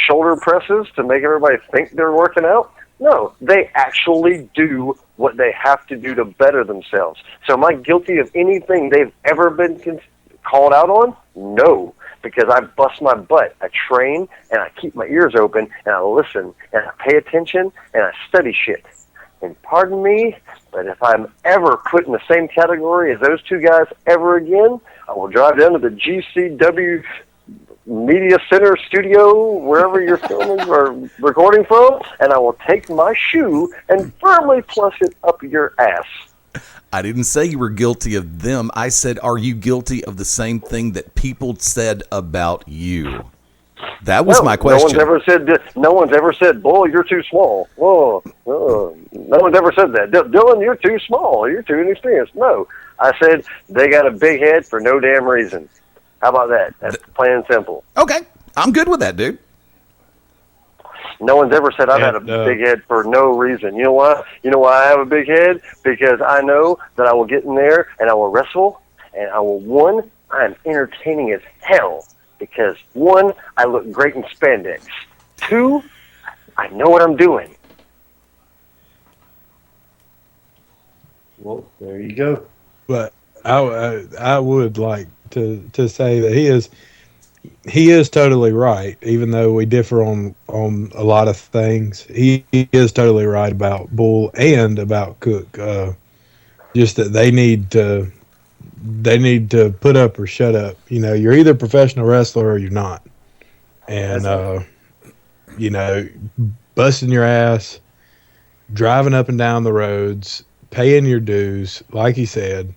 shoulder presses to make everybody think they're working out. No, they actually do what they have to do to better themselves. So am I guilty of anything they've ever been called out on? No, because I bust my butt. I train, and I keep my ears open, and I listen, and I pay attention, and I study shit. And pardon me, but if I'm ever put in the same category as those two guys ever again, I will drive down to the GCW Media Center studio, wherever you're filming or recording from, and I will take my shoe and firmly flush it up your ass. I didn't say you were guilty of them. I said, are you guilty of the same thing that people said about you? That was my question. No one's ever said, boy, you're too small. Whoa, no one's ever said that. Dylan, you're too small. You're too inexperienced. No. I said they got a big head for no damn reason. How about that? That's plain and simple. Okay. I'm good with that, dude. No one's ever said I've had a big head for no reason. You know why? You know why I have a big head? Because I know that I will get in there and I will wrestle, and I will, one, I'm entertaining as hell. Because, one, I look great in spandex. Two, I know what I'm doing. Well, there you go. But I would like to say that he is totally right, even though we differ on a lot of things. He is totally right about Bull and about Cook. Just that they need to put up or shut up. You know, you're either a professional wrestler or you're not. And you know, busting your ass, driving up and down the roads, paying your dues, like he said,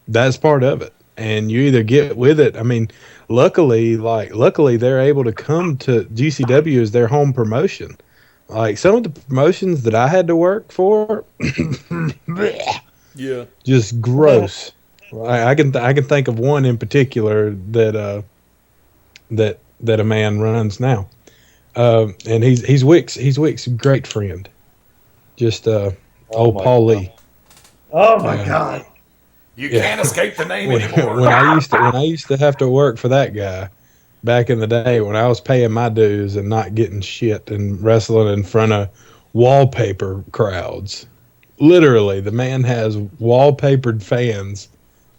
that's part of it. And you either get with it. I mean, luckily they're able to come to GCW as their home promotion. Like some of the promotions that I had to work for, yeah, just gross. I can think of one in particular that a man runs now, and he's Wick's great friend, just old Paul Lee. Oh my God! You can't escape the name anymore. When I used to have to work for that guy back in the day, when I was paying my dues and not getting shit and wrestling in front of wallpaper crowds. Literally, the man has wallpapered fans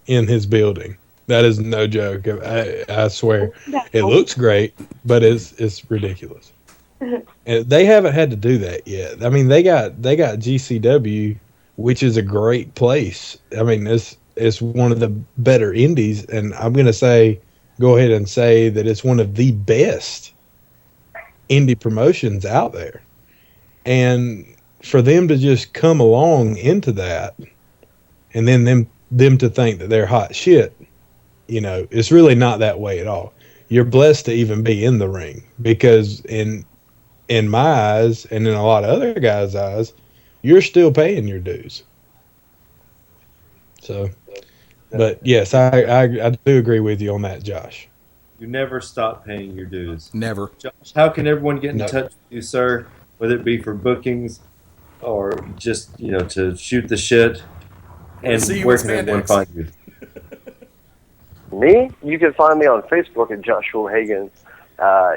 in his building. That is no joke. I swear. It looks great, but it's ridiculous. And they haven't had to do that yet. I mean, they got GCW, which is a great place. I mean, it's one of the better indies, and I'm going to go ahead and say that it's one of the best indie promotions out there. And for them to just come along into that, and then them to think that they're hot shit, you know, it's really not that way at all. You're blessed to even be in the ring, because in my eyes and in a lot of other guys' eyes, you're still paying your dues. So, but yes, I do agree with you on that, Josh. You never stop paying your dues. Never. Josh, how can everyone get in touch with you, sir? Whether it be for bookings or just, you know, to shoot the shit. And where can everyone find you? Me? You can find me on Facebook at Joshua Hagen.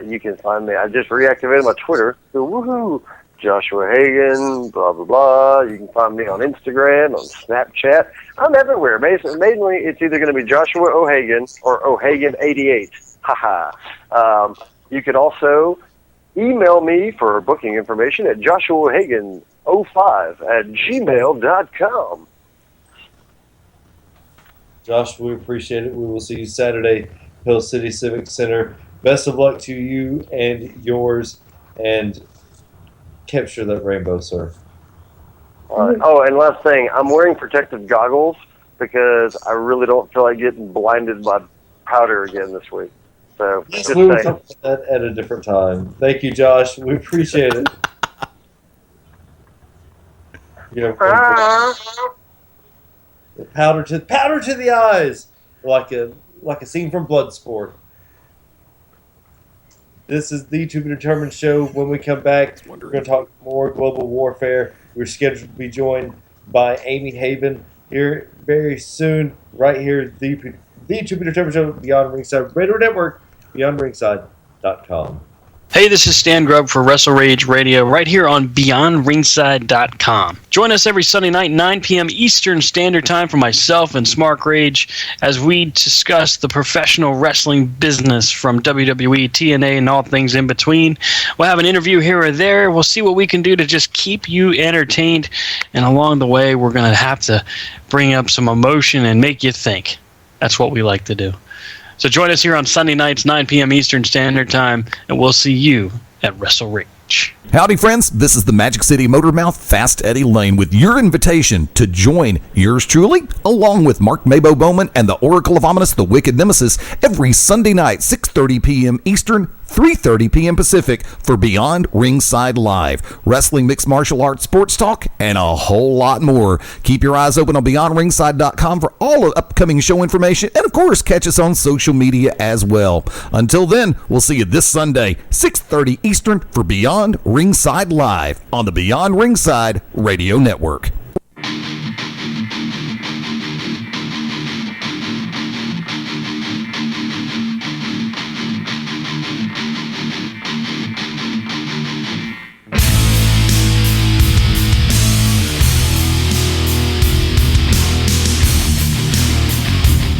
You can find me. I just reactivated my Twitter. So woohoo! Joshua Hagen, blah, blah, blah. You can find me on Instagram, on Snapchat. I'm everywhere. Mainly, it's either going to be Joshua O'Hagan or O'Hagan88. Haha. You can also email me for booking information at joshuahagan05@gmail.com. Josh, we appreciate it. We will see you Saturday, Hill City Civic Center. Best of luck to you and yours, and capture that rainbow, sir. All right. Oh, and last thing, I'm wearing protective goggles because I really don't feel like getting blinded by powder again this week. So, just We will saying. talk about that at a different time. Thank you, Josh. We appreciate it. Powder to the eyes, like a scene from Bloodsport. This is the To Be Determined show. When we come back, we're going to talk more global warfare. We're scheduled to be joined by Amy Haven here very soon, right here. The To Be Determined show, Beyond Ringside Radio Network, BeyondRingside.com. Hey, this is Stan Grubb for WrestleRage Radio right here on BeyondRingside.com. Join us every Sunday night, 9 p.m. Eastern Standard Time for myself and Smarkrage as we discuss the professional wrestling business from WWE, TNA, and all things in between. We'll have an interview here or there. We'll see what we can do to just keep you entertained. And along the way, we're going to have to bring up some emotion and make you think. That's what we like to do. So join us here on Sunday nights, 9 p.m. Eastern Standard Time, and we'll see you at WrestleRage. Howdy, friends. This is the Magic City Motormouth, Fast Eddie Layne, with your invitation to join yours truly, along with Mark Mabo Bowman and the Oracle of Ominous, the Wicked Nemesis, every Sunday night, 6:30 p.m. Eastern, 3:30 p.m. Pacific, for Beyond Ringside Live. Wrestling, mixed martial arts, sports talk, and a whole lot more. Keep your eyes open on BeyondRingside.com for all of upcoming show information, and of course, catch us on social media as well. Until then, we'll see you this Sunday, 6:30 Eastern, for Beyond Ringside Live on the Beyond Ringside Radio Network.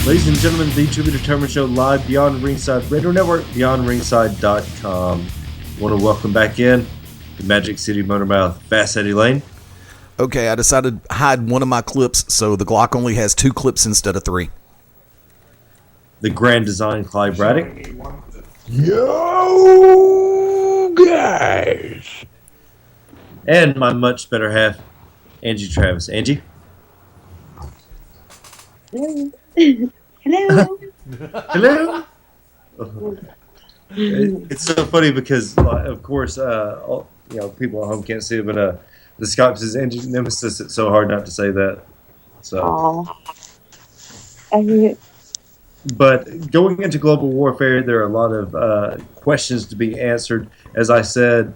Ladies and gentlemen, the To Be Determined show, live Beyond Ringside Radio Network, BeyondRingside.com. Want to welcome back in the Magic City Motormouth, Fast Eddie Layne. Okay, I decided to hide one of my clips, so the Glock only has 2 clips instead of 3. The Grand Design, Clyde Braddock. Yo, guys. And my much better half, Angie Travis. Angie? Hello. Hello? It's so funny because, of course, people at home can't see it, but the Skype says Angie Nemesis. It's so hard not to say that. So. But going into global warfare, there are a lot of questions to be answered. As I said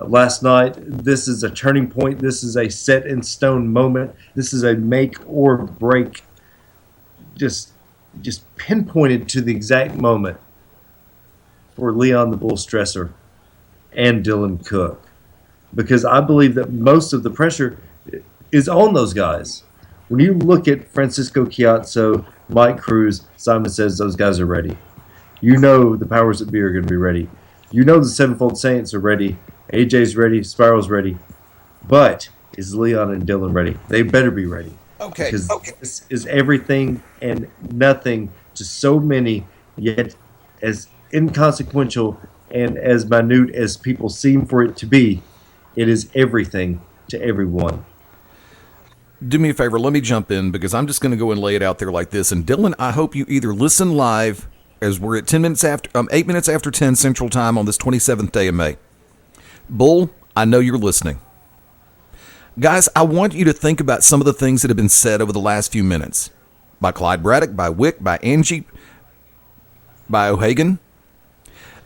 last night, this is a turning point. This is a set in stone moment. This is a make or break, just pinpointed to the exact moment for Leon the Bull Stresser and Dylan Cook. Because I believe that most of the pressure is on those guys. When you look at Francisco Chiazzo, Mike Cruz, Simon Says, those guys are ready. You know the powers that be are going to be ready. You know the Sevenfold Saints are ready. AJ's ready. Spiral's ready. But is Leon and Dylan ready? They better be ready. Okay. Because this is everything and nothing to so many, yet as inconsequential and as minute as people seem for it to be, it is everything to everyone. Do me a favor, let me jump in, because I'm just going to go and lay it out there like this. And Dylan, I hope you either listen live, as we're at 8 minutes after 10 Central Time on this 27th day of May. Bull, I know you're listening. Guys, I want you to think about some of the things that have been said over the last few minutes. By Clyde Braddock, by Wick, by Angie, by O'Hagan.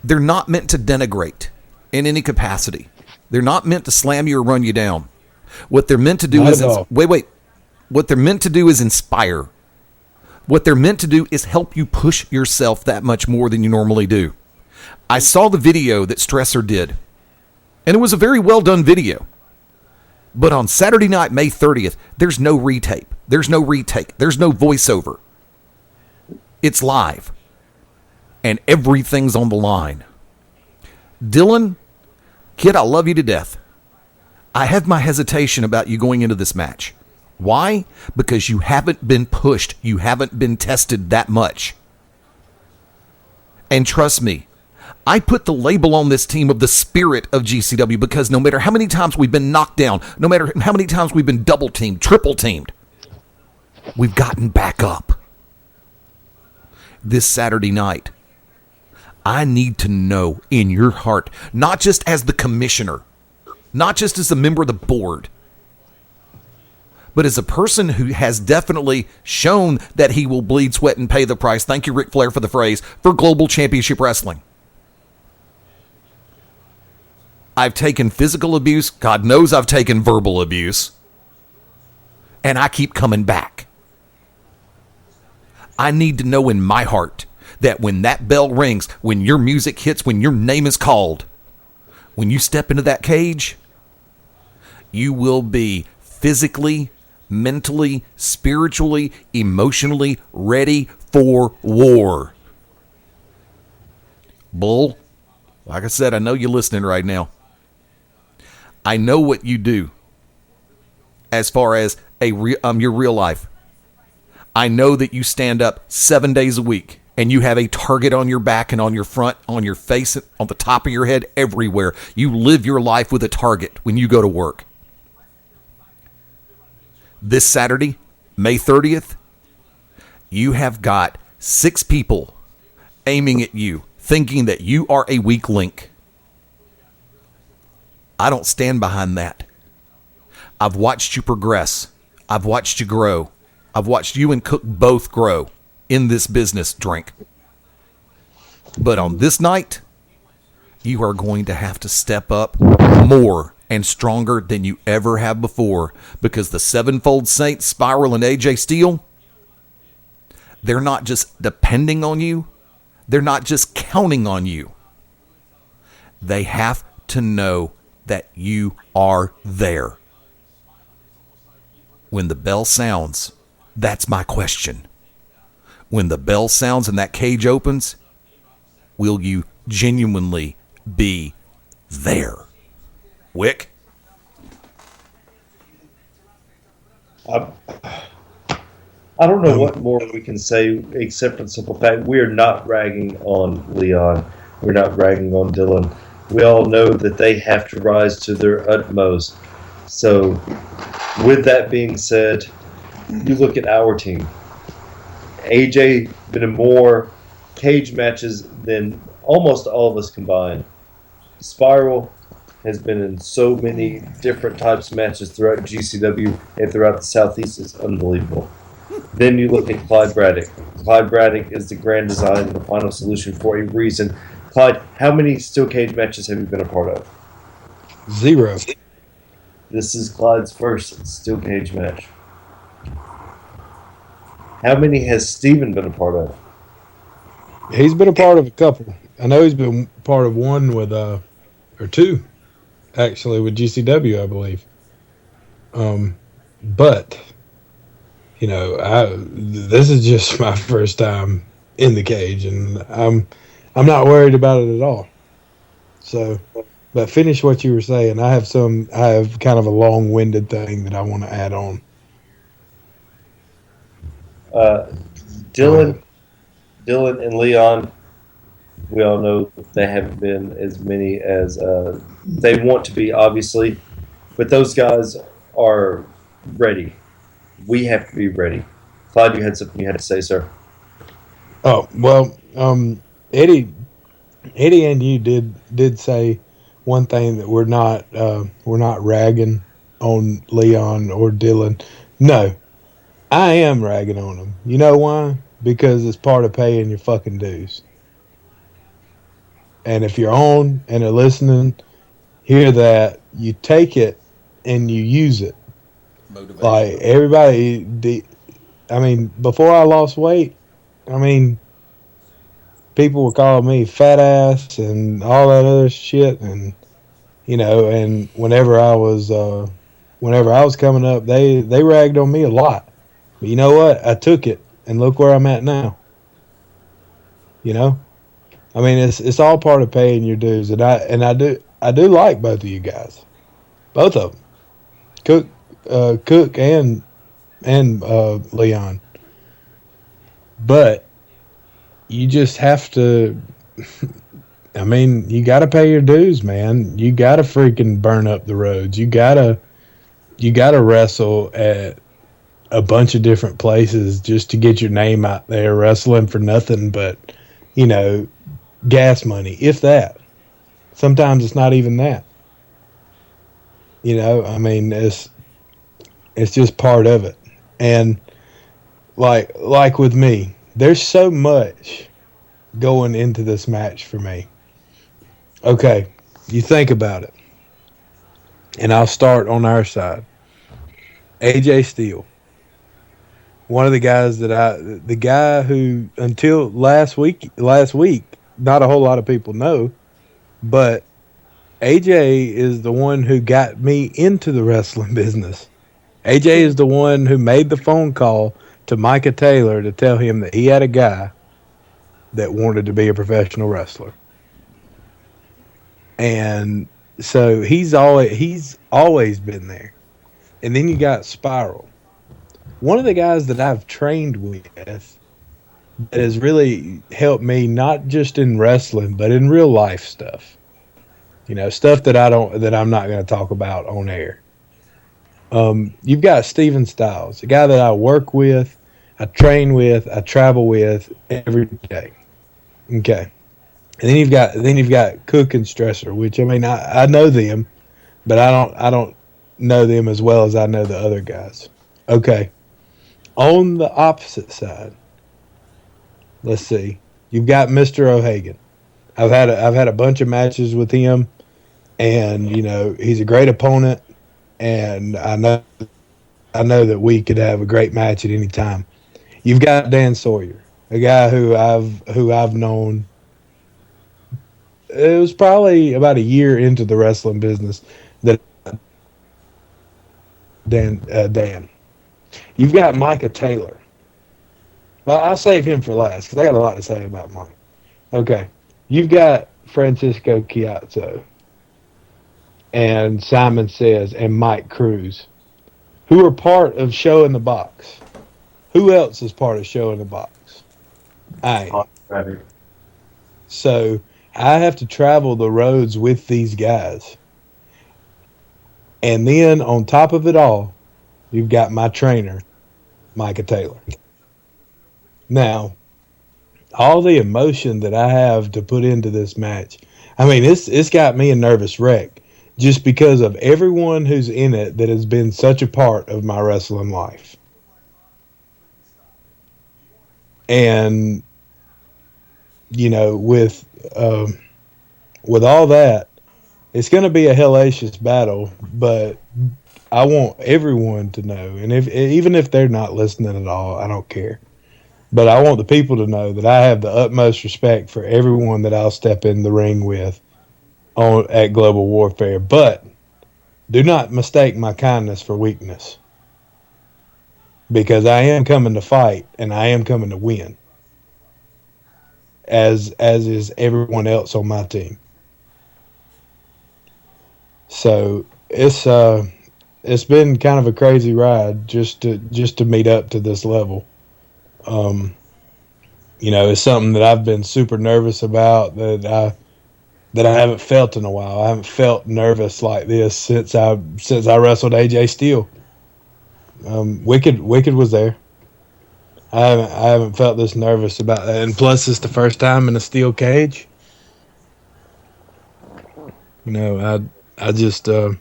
They're not meant to denigrate in any capacity. They're not meant to slam you or run you down. What they're meant to do is What they're meant to do is inspire. What they're meant to do is help you push yourself that much more than you normally do. I saw the video that Stresser did, and it was a very well done video. But on Saturday night, May 30th, there's no retape. There's no retake. There's no voiceover. It's live. And everything's on the line. Dylan, kid, I love you to death. I have my hesitation about you going into this match. Why? Because you haven't been pushed. You haven't been tested that much. And trust me, I put the label on this team of the spirit of GCW because no matter how many times we've been knocked down, no matter how many times we've been double teamed, triple teamed, we've gotten back up. This Saturday night, I need to know in your heart, not just as the commissioner, not just as a member of the board, but as a person who has definitely shown that he will bleed, sweat, and pay the price. Thank you, Ric Flair, for the phrase, for Global Championship Wrestling. I've taken physical abuse. God knows I've taken verbal abuse. And I keep coming back. I need to know in my heart that when that bell rings, when your music hits, when your name is called, when you step into that cage, you will be physically, mentally, spiritually, emotionally ready for war. Bull, like I said, I know you're listening right now. I know what you do as far as your real life. I know that you stand up 7 days a week and you have a target on your back and on your front, on your face, on the top of your head, everywhere. You live your life with a target when you go to work. This Saturday, May 30th, you have got 6 people aiming at you, thinking that you are a weak link. I don't stand behind that. I've watched you progress. I've watched you grow. I've watched you and Cook both grow in this business, Drink. But on this night, you are going to have to step up more and stronger than you ever have before, because the Sevenfold Saints, Spiral, and AJ Steele, they're not just depending on you. They're not just counting on you. They have to know that you are there. When the bell sounds, that's my question. When the bell sounds and that cage opens, will you genuinely be there? Wick? I don't know what more we can say except for the simple fact we are not ragging on Leon. We're not ragging on Dylan. We all know that they have to rise to their utmost. So, with that being said, you look at our team. AJ been in more cage matches than almost all of us combined. Spiral has been in so many different types of matches throughout GCW and throughout the Southeast. It's unbelievable. Then you look at Clyde Braddock. Clyde Braddock is the grand design and the final solution for a reason. Clyde, how many steel cage matches have you been a part of? 0. This is Clyde's first steel cage match. How many has Steven been a part of? He's been a part of a couple. I know he's been part of one with, or 2, actually, with GCW, I believe. But, you know, this is just my first time in the cage, and I'm not worried about it at all. So, but finish what you were saying. I have kind of a long-winded thing that I want to add on. Dylan and Leon, we all know they haven't been as many as they want to be, obviously, but those guys are ready. We have to be ready. Clyde, you had something you had to say, sir. Oh, well, Eddie and you did say one thing, that we're not ragging on Leon or Dylan. No, I am ragging on them. You know why? Because it's part of paying your fucking dues. And if you're on and are listening, hear that, you take it and you use it. Motivation. Like everybody, before I lost weight, people were calling me fat ass and all that other shit, and and whenever I was coming up, they ragged on me a lot. But you know what? I took it, and look where I'm at now. It's all part of paying your dues, and I do like both of you guys, both of them, Cook and and Leon. But you just have to. I mean, you got to pay your dues, man. You got to freaking burn up the roads. You gotta wrestle at a bunch of different places just to get your name out there, wrestling for nothing but, gas money, if that. Sometimes it's not even that. I mean, it's just part of it. And like with me, there's so much going into this match for me. Okay, you think about it. And I'll start on our side. AJ Steele. One of the guys the guy who until last week, not a whole lot of people know, but AJ is the one who got me into the wrestling business. AJ is the one who made the phone call to Micah Taylor to tell him that he had a guy that wanted to be a professional wrestler. And so he's always been there. And then you got Spiral. One of the guys that I've trained with that has really helped me not just in wrestling, but in real life stuff. Stuff that I'm not going to talk about on air. You've got Steven Styles, a guy that I work with, I train with, I travel with every day. Okay. And then you've got Cook and Stresser, which I know them, but I don't know them as well as I know the other guys. Okay. On the opposite side, let's see. You've got Mr. O'Hagan. I've had a bunch of matches with him, and he's a great opponent, and I know that we could have a great match at any time. You've got Dan Sawyer, a guy who I've known. It was probably about a year into the wrestling business that Dan. You've got Micah Taylor. Well, I'll save him for last because I got a lot to say about Mike. Okay. You've got Francisco Chiazzo and Simon Says and Mike Cruz, who are part of Show in the Box. Who else is part of Show in the Box? I am. So I have to travel the roads with these guys. And then on top of it all, you've got my trainer, Micah Taylor. Now, all the emotion that I have to put into this match, it's got me a nervous wreck just because of everyone who's in it that has been such a part of my wrestling life. And, with all that, it's going to be a hellacious battle, but I want everyone to know, and even if they're not listening at all, I don't care. But I want the people to know that I have the utmost respect for everyone that I'll step in the ring with at Global Warfare. But do not mistake my kindness for weakness, because I am coming to fight and I am coming to win, as is everyone else on my team. So it's been kind of a crazy ride just to meet up to this level. It's something that I've been super nervous about that I haven't felt in a while. I haven't felt nervous like this since I wrestled AJ Steele. Wicked was there. I haven't felt this nervous about that, and plus it's the first time in a steel cage. I just I'm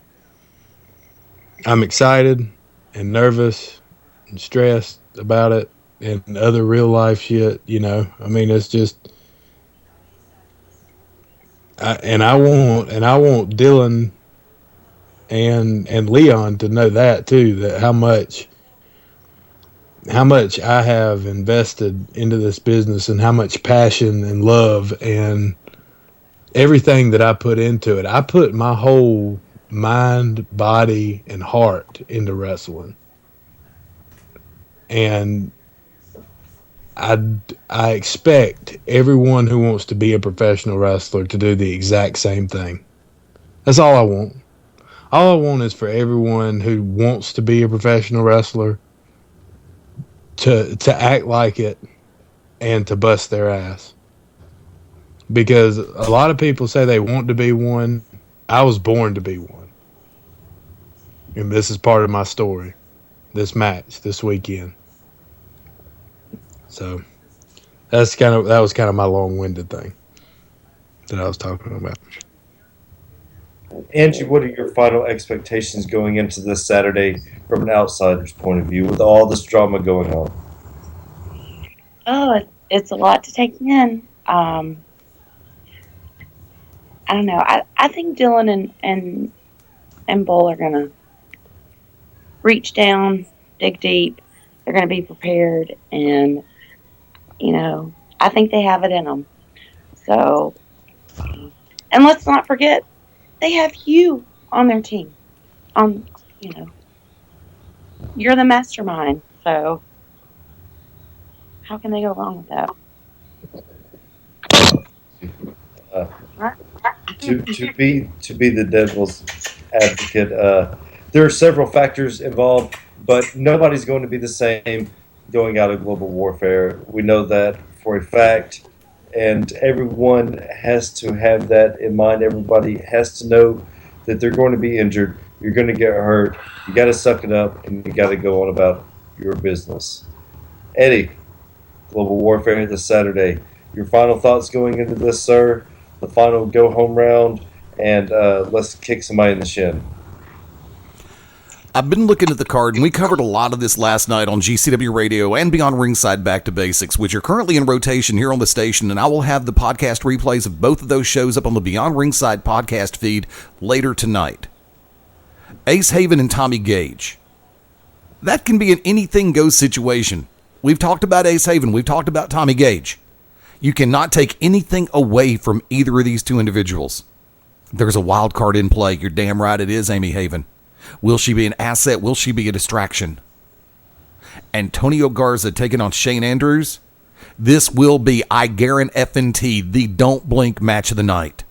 excited and nervous and stressed about it and other real life shit. It's just I want Dylan and Leon to know that too, that how much I have invested into this business and how much passion and love and everything that I put into it. I put my whole mind, body, and heart into wrestling. And I expect everyone who wants to be a professional wrestler to do the exact same thing. That's all I want. All I want is for everyone who wants to be a professional wrestler to act like it and to bust their ass. Because a lot of people say they want to be one. I was born to be one. And this is part of my story. This match, this weekend. So that was kind of my long-winded thing that I was talking about. Angie, what are your final expectations going into this Saturday from an outsider's point of view with all this drama going on? Oh, it's a lot to take in. I don't know. I think Dylan and Bull are gonna reach down, dig deep. They're gonna be prepared, and I think they have it in them. So, and let's not forget, they have you on their team. You're the mastermind. So, how can they go wrong with that? To be the devil's advocate, there are several factors involved, but nobody's going to be the same going out of global warfare. We know that for a fact, and everyone has to have that in mind. Everybody has to know that they're going to be injured. You're going to get hurt. You got to suck it up, and you got to go on about your business. Eddie, global warfare this Saturday. Your final thoughts going into this, sir? The final go-home round, and let's kick somebody in the shin. I've been looking at the card, and we covered a lot of this last night on GCW Radio and Beyond Ringside Back to Basics, which are currently in rotation here on the station, and I will have the podcast replays of both of those shows up on the Beyond Ringside podcast feed later tonight. Ace Haven and Tommy Gage. That can be an anything-goes situation. We've talked about Ace Haven. We've talked about Tommy Gage. You cannot take anything away from either of these two individuals. There's a wild card in play. You're damn right it is, Amy Haven. Will she be an asset? Will she be a distraction? Antonio Garza taking on Shane Andrews. This will be, I guarantee, the don't blink match of the night.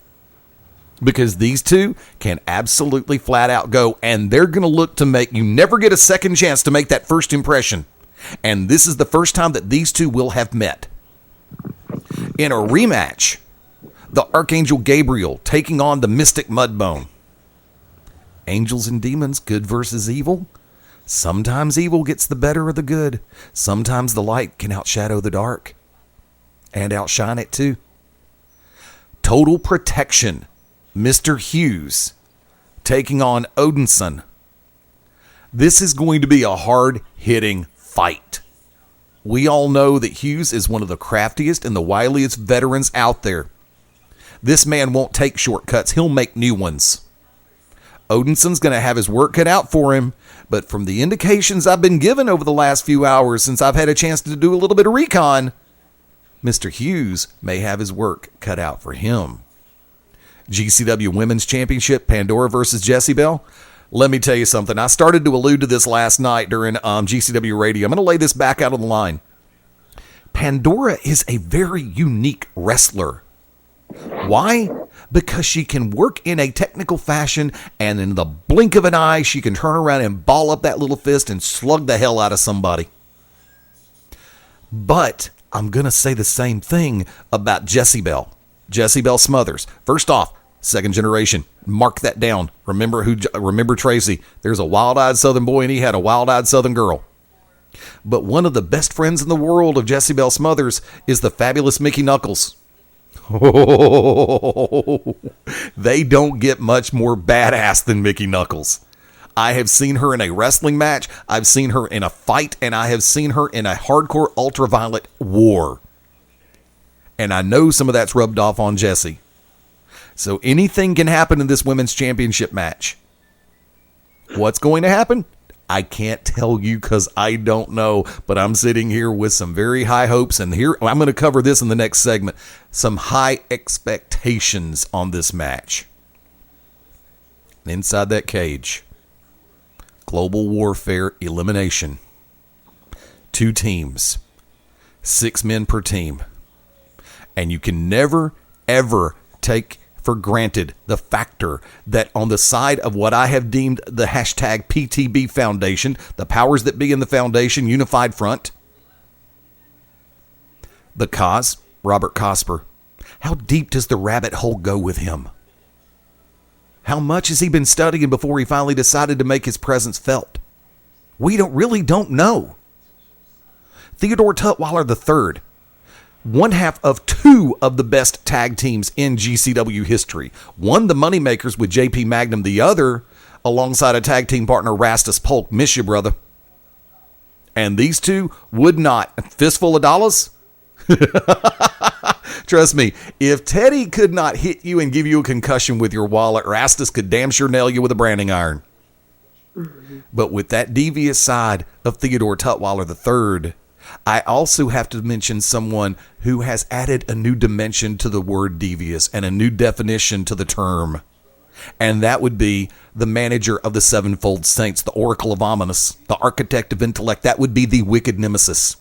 Because these two can absolutely flat out go, and they're going to look to make, you never get a second chance to make that first impression. And this is the first time that these two will have met. In a rematch, the Archangel Gabriel taking on the Mystic Mudbone. Angels and demons, good versus evil. Sometimes evil gets the better of the good. Sometimes the light can outshadow the dark. And outshine it too. Total Protection, Mr. Hughes taking on Odinson. This is going to be a hard-hitting fight. We all know that Hughes is one of the craftiest and the wiliest veterans out there. This man won't take shortcuts. He'll make new ones. Odinson's going to have his work cut out for him, but from the indications I've been given over the last few hours since I've had a chance to do a little bit of recon, Mr. Hughes may have his work cut out for him. GCW Women's Championship, Pandora versus Jessie Belle. Let me tell you something. I started to allude to this last night during GCW Radio. I'm going to lay this back out on the line. Pandora is a very unique wrestler. Why? Because she can work in a technical fashion, and in the blink of an eye, she can turn around and ball up that little fist and slug the hell out of somebody. But I'm going to say the same thing about Jessie Belle. Jessie Belle Smothers. First off, second generation. Mark that down. Remember Tracy. There's a wild-eyed Southern boy, and he had a wild-eyed Southern girl. But one of the best friends in the world of Jessie Belle Smothers is the fabulous Mickey Knuckles. Oh, they don't get much more badass than Mickey Knuckles. I have seen her in a wrestling match, I've seen her in a fight, and I have seen her in a hardcore ultraviolet war. And I know some of that's rubbed off on Jessie. So anything can happen in this women's championship match. What's going to happen? I can't tell you because I don't know, but I'm sitting here with some very high hopes, and here I'm going to cover this in the next segment. Some high expectations on this match. And inside that cage, Global Warfare Elimination. 2 teams, 6 men per team. And you can never, ever take for granted the factor that on the side of what I have deemed the hashtag PTB Foundation, the powers that be in the Foundation Unified Front, The cause, Robert Cosper. How deep does the rabbit hole go with him? How much has he been studying before he finally decided to make his presence felt? We really don't know. Theodore Tutwiler III, one half of two of the best tag teams in GCW history. One, the Moneymakers with JP Magnum. The other, alongside a tag team partner, Rastus Polk. Miss you, brother. And these two would not. Fistful of dollars? Trust me, if Teddy could not hit you and give you a concussion with your wallet, Rastus could damn sure nail you with a branding iron. But with that devious side of Theodore Tutwiler III, I also have to mention someone who has added a new dimension to the word devious and a new definition to the term. And that would be the manager of the Sevenfold Saints, the Oracle of Ominous, the architect of intellect. That would be the Wicked Nemesis.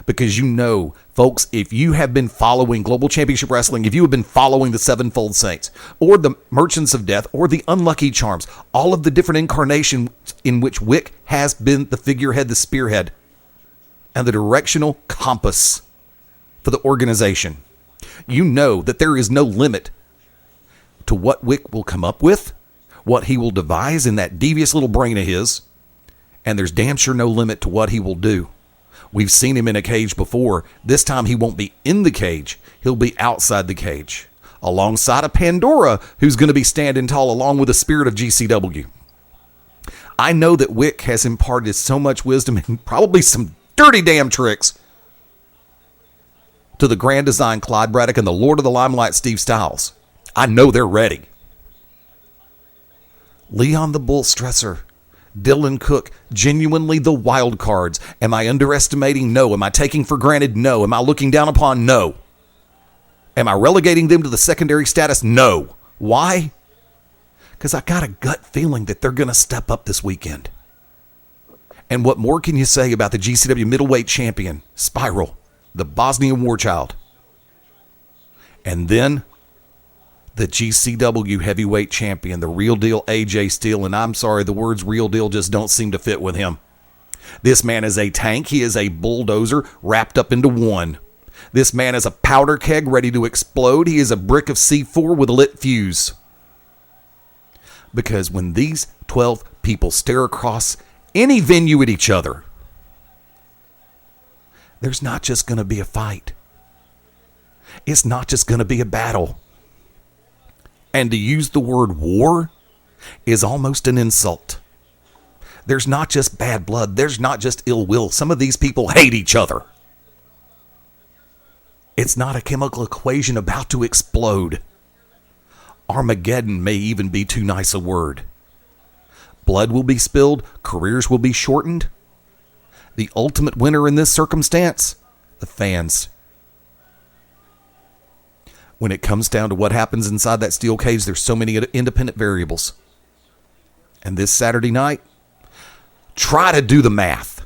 Because you know, folks, if you have been following Global Championship Wrestling, if you have been following the Sevenfold Saints, or the Merchants of Death, or the Unlucky Charms, all of the different incarnations in which Wick has been the figurehead, the spearhead, and the directional compass for the organization, you know that there is no limit to what Wick will come up with, what he will devise in that devious little brain of his, and there's damn sure no limit to what he will do. We've seen him in a cage before. This time he won't be in the cage. He'll be outside the cage, alongside a Pandora who's going to be standing tall along with the spirit of GCW. I know that Wick has imparted so much wisdom and probably some dirty damn tricks to the Grand Design Clyde Braddock and the Lord of the Limelight Steve Styles. I know they're ready. Leon the Bull Stresser, Dylan Cook, genuinely the wild cards. Am I underestimating? No. Am I taking for granted? No. Am I looking down upon? No. Am I relegating them to the secondary status? No. Why? Because I got a gut feeling that they're going to step up this weekend. And what more can you say about the GCW middleweight champion, Spiral, the Bosnian war child? And then the GCW heavyweight champion, the real deal AJ Steele. And I'm sorry, the words real deal just don't seem to fit with him. This man is a tank. He is a bulldozer wrapped up into one. This man is a powder keg ready to explode. He is a brick of C4 with a lit fuse. Because when these 12 people stare across any venue at each other, there's not just going to be a fight. It's not just going to be a battle. And to use the word war is almost an insult. There's not just bad blood. There's not just ill will. Some of these people hate each other. It's not a chemical equation about to explode. Armageddon may even be too nice a word. Blood will be spilled. Careers will be shortened. The ultimate winner in this circumstance? The fans. When it comes down to what happens inside that steel cage, there's so many independent variables. And this Saturday night, try to do the math.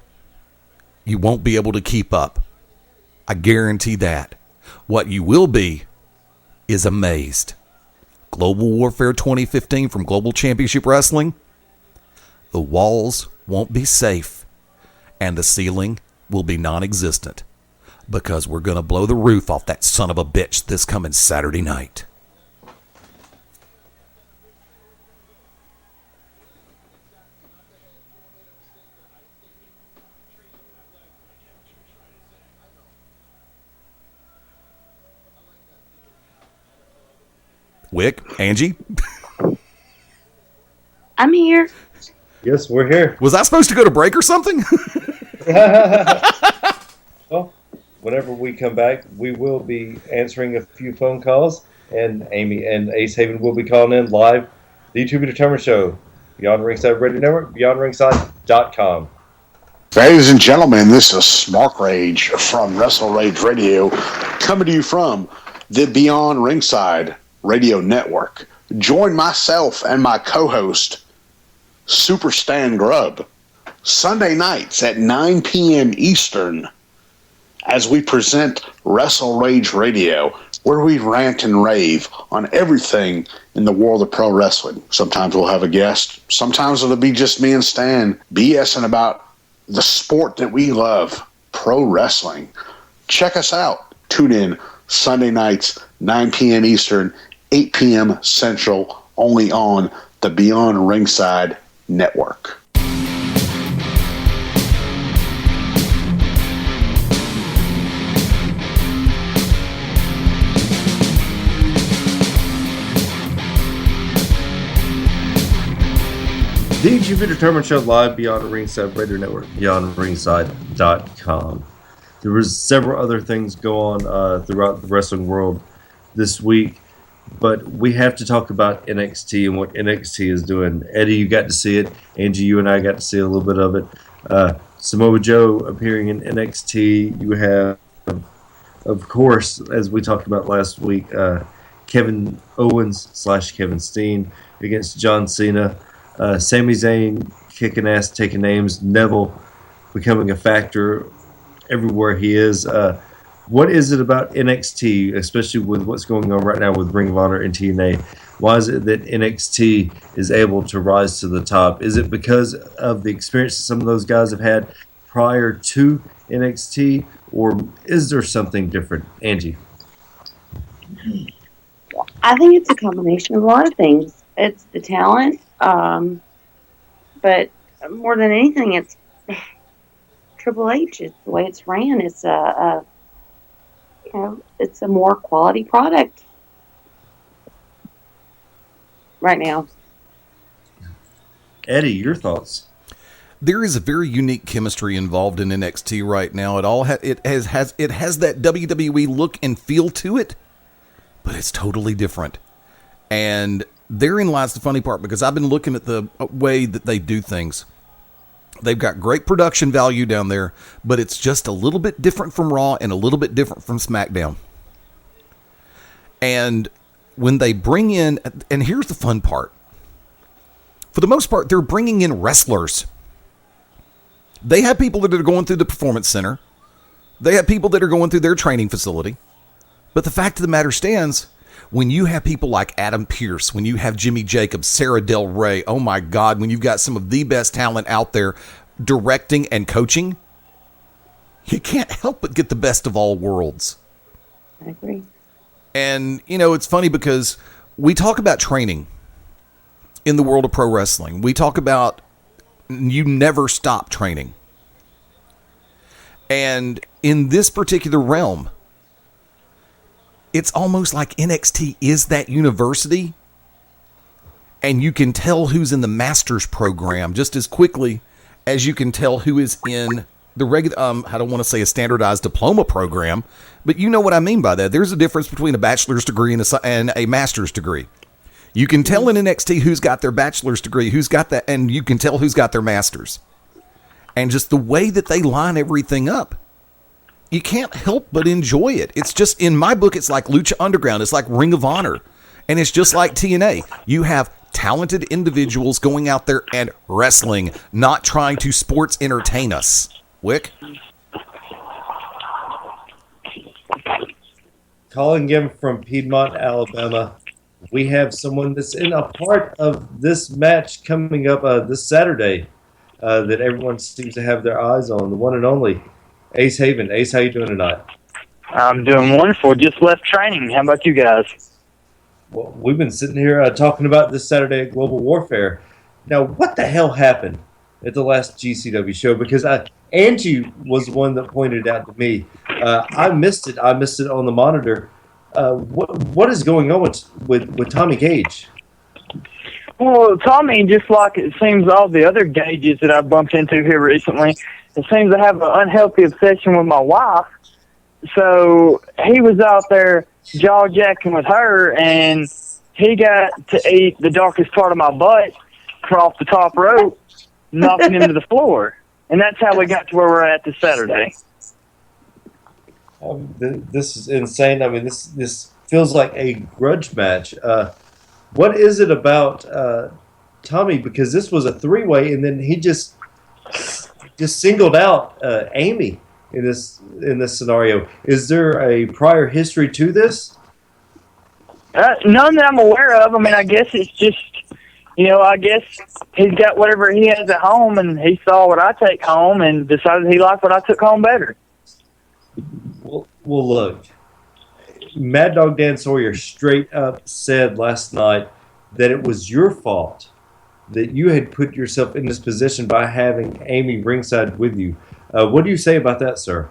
You won't be able to keep up. I guarantee that. What you will be is amazed. Global Warfare 2015 from Global Championship Wrestling. The walls won't be safe, and the ceiling will be non-existent, because we're going to blow the roof off that son of a bitch this coming Saturday night. Wick, Angie? I'm here. Yes, we're here. Was I supposed to go to break or something? Well, whenever we come back, we will be answering a few phone calls, and Amy and Ace Haven will be calling in live. The To Be Determined Show, Beyond Ringside Radio Network, BeyondRingside.com. Ladies and gentlemen, this is Smarkrage from Wrestle Rage Radio, coming to you from the Beyond Ringside Radio Network. Join myself and my co-host, Super Stan Grubb, Sunday nights at 9 p.m. Eastern, as we present Wrestle Rage Radio, where we rant and rave on everything in the world of pro wrestling. Sometimes we'll have a guest. Sometimes it'll be just me and Stan BSing about the sport that we love, pro wrestling. check us out. Tune in Sunday nights, 9 p.m. Eastern, 8 p.m. Central, only on the Beyond Ringside Network. The To Be Determined Show live Beyond Ringside Radio Network, BeyondRingside.com. There was several other things go on throughout the wrestling world this week, but we have to talk about NXT and what NXT is doing. Eddie, you got to see it. Angie, you and I got to see a little bit of it. Samoa Joe appearing in NXT. You have, of course, as we talked about last week, Kevin Owens / Kevin Steen against John Cena. Sami Zayn kicking ass, taking names. Neville becoming a factor everywhere he is. What is it about NXT, especially with what's going on right now with Ring of Honor and TNA? Why is it that NXT is able to rise to the top? Is it because of the experience that some of those guys have had prior to NXT, or is there something different? Angie? I think it's a combination of a lot of things. It's the talent, but more than anything, it's Triple H. It's the way it's ran. It's it's a more quality product right now. Eddie, your thoughts? There is a very unique chemistry involved in NXT right now. It has that WWE look and feel to it, but it's totally different. And therein lies the funny part, because I've been looking at the way that they do things. They've got great production value down there, but it's just a little bit different from Raw and a little bit different from SmackDown. And when they bring in, and here's the fun part, for the most part, they're bringing in wrestlers. They have people that are going through the Performance Center. They have people that are going through their training facility. But the fact of the matter stands, when you have people like Adam Pearce, when you have Jimmy Jacobs, Sarah Del Rey, oh my God, when you've got some of the best talent out there directing and coaching, you can't help but get the best of all worlds. I agree. And, it's funny because we talk about training in the world of pro wrestling. We talk about you never stop training. And in this particular realm, it's almost like NXT is that university, and you can tell who's in the master's program just as quickly as you can tell who is in the regular, I don't want to say a standardized diploma program, but you know what I mean by that. There's a difference between a bachelor's degree and a master's degree. You can tell in NXT who's got their bachelor's degree, who's got that, and you can tell who's got their master's. And just the way that they line everything up, you can't help but enjoy it. It's just, in my book, it's like Lucha Underground. It's like Ring of Honor. And it's just like TNA. You have talented individuals going out there and wrestling, not trying to sports entertain us. Wick? Calling him from Piedmont, Alabama. We have someone that's in a part of this match coming up this Saturday that everyone seems to have their eyes on, the one and only Ace Haven. Ace, how you doing tonight? I'm doing wonderful. Just left training. How about you guys? Well, we've been sitting here talking about this Saturday at Global Warfare. Now, what the hell happened at the last GCW show? Because Angie was the one that pointed it out to me. I missed it. I missed it on the monitor. What is going on with Tommy Gage? Well, Tommy, just like it seems all the other Gages that I've bumped into here recently, it seems to have an unhealthy obsession with my wife. So he was out there jaw-jacking with her, and he got to eat the darkest part of my butt across the top rope, knocking him to the floor. And that's how we got to where we're at this Saturday. This is insane. I mean, this feels like a grudge match. What is it about Tommy? Because this was a three-way, and then he just singled out Amy in this scenario. Is there a prior history to this? None that I'm aware of. I mean, I guess it's just, I guess he's got whatever he has at home, and he saw what I take home and decided he liked what I took home better. Well, look, Mad Dog Dan Sawyer straight up said last night that it was your fault, that you had put yourself in this position by having Amy ringside with you. What do you say about that, sir?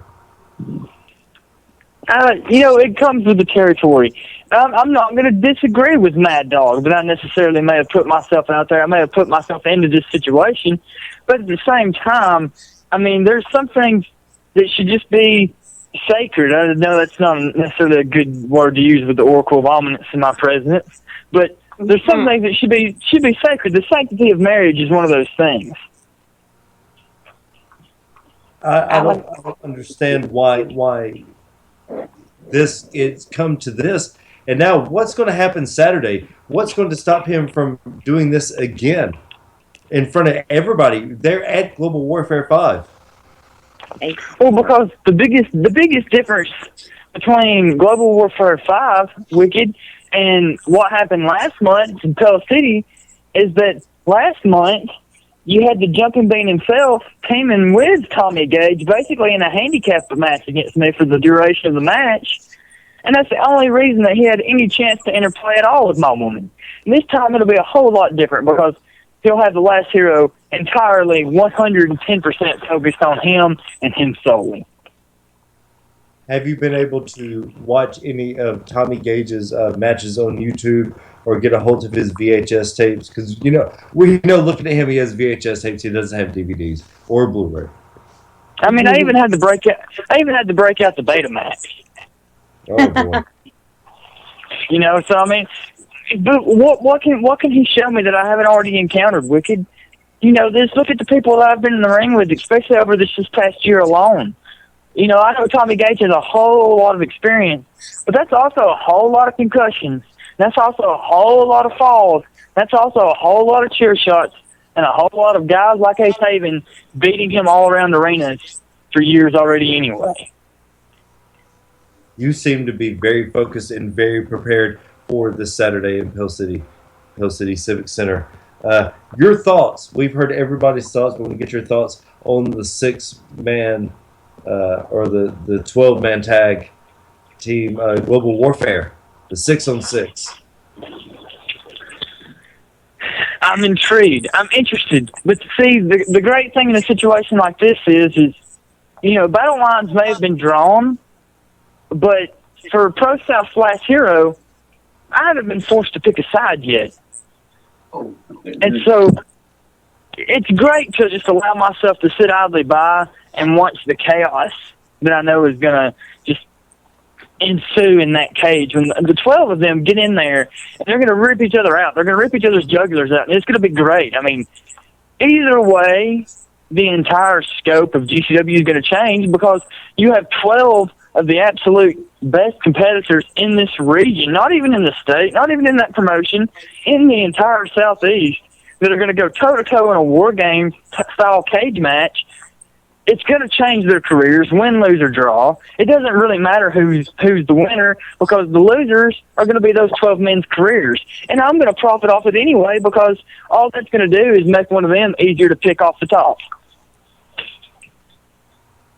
It comes with the territory. I'm not going to disagree with Mad Dog, but I necessarily may have put myself out there. I may have put myself into this situation. But at the same time, I mean, there's some things that should just be sacred. I know that's not necessarily a good word to use with the Oracle of Ominous in my presence, but there's some things that should be sacred. The sanctity of marriage is one of those things. I don't understand why it's come to this. And now what's going to happen Saturday? What's going to stop him from doing this again in front of everybody? They're at Global Warfare 5. Well, because the biggest difference between Global Warfare 5, Wicked, and what happened last month in Pell City is that last month you had the Jumping Bean himself teaming with Tommy Gage, basically in a handicap match against me for the duration of the match. And that's the only reason that he had any chance to interplay at all with my woman. And this time it'll be a whole lot different because he'll have the last hero entirely 110% focused on him and him solely. Have you been able to watch any of Tommy Gage's matches on YouTube or get a hold of his VHS tapes? Because, we know looking at him, he has VHS tapes. He doesn't have DVDs or Blu-ray. I mean, I even had to break out the beta match. Oh, boy. So, I mean, but what can he show me that I haven't already encountered, Wicked? Look at the people that I've been in the ring with, especially over this past year alone. I know Tommy Gage has a whole lot of experience, but that's also a whole lot of concussions. That's also a whole lot of falls. That's also a whole lot of chair shots and a whole lot of guys like Ace Haven beating him all around arenas for years already anyway. You seem to be very focused and very prepared for this Saturday in Pell City Civic Center. Your thoughts? We've heard everybody's thoughts, but we get your thoughts on the 6-man or the 12-man tag team Global Warfare, the 6-on-6. I'm intrigued. I'm interested. But see, the great thing in a situation like this is battle lines may have been drawn, but for Pro South / Hero, I haven't been forced to pick a side yet. And so it's great to just allow myself to sit idly by and watch the chaos that I know is going to just ensue in that cage. When the 12 of them get in there, and they're going to rip each other out. They're going to rip each other's jugulars out, and it's going to be great. I mean, either way, the entire scope of GCW is going to change because you have 12 of the absolute best competitors in this region, not even in the state, not even in that promotion, in the entire Southeast, that are going to go toe-to-toe in a War Games style cage match. It's going to change their careers, win, lose, or draw. It doesn't really matter who's the winner because the losers are going to be those 12 men's careers. And I'm going to profit off it anyway because all that's going to do is make one of them easier to pick off the top.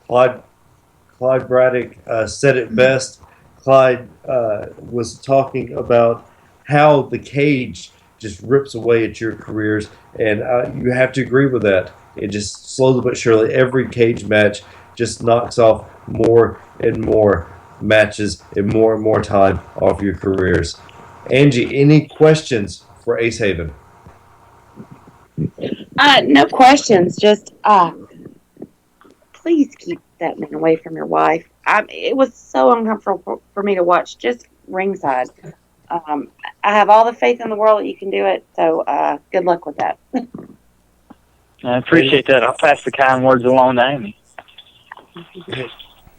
Clyde Braddock said it best. Clyde was talking about how the cage just rips away at your careers, and you have to agree with that. It just slowly but surely, every cage match just knocks off more and more matches and more time off your careers. Angie, any questions for Ace Haven? No questions. Just please keep that man away from your wife. It was so uncomfortable for me to watch just ringside. I have all the faith in the world that you can do it, so good luck with that. I appreciate that. I'll pass the kind words along to Amy.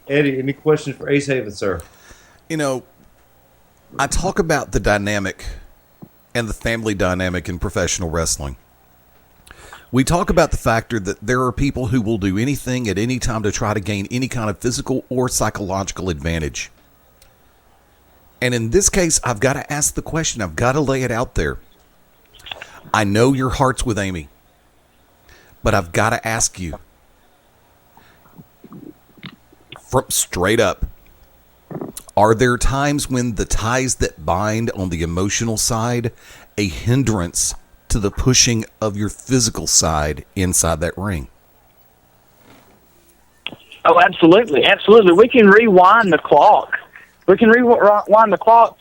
Eddie, any questions for Ace Haven, sir? I talk about the dynamic and the family dynamic in professional wrestling. We talk about the factor that there are people who will do anything at any time to try to gain any kind of physical or psychological advantage. And in this case, I've got to ask the question. I've got to lay it out there. I know your heart's with Amy, but I've got to ask you, from straight up, Are there times when the ties that bind on the emotional side a hindrance to the pushing of your physical side inside that ring? Oh, absolutely, absolutely. We can rewind the clock. We can rewind the clock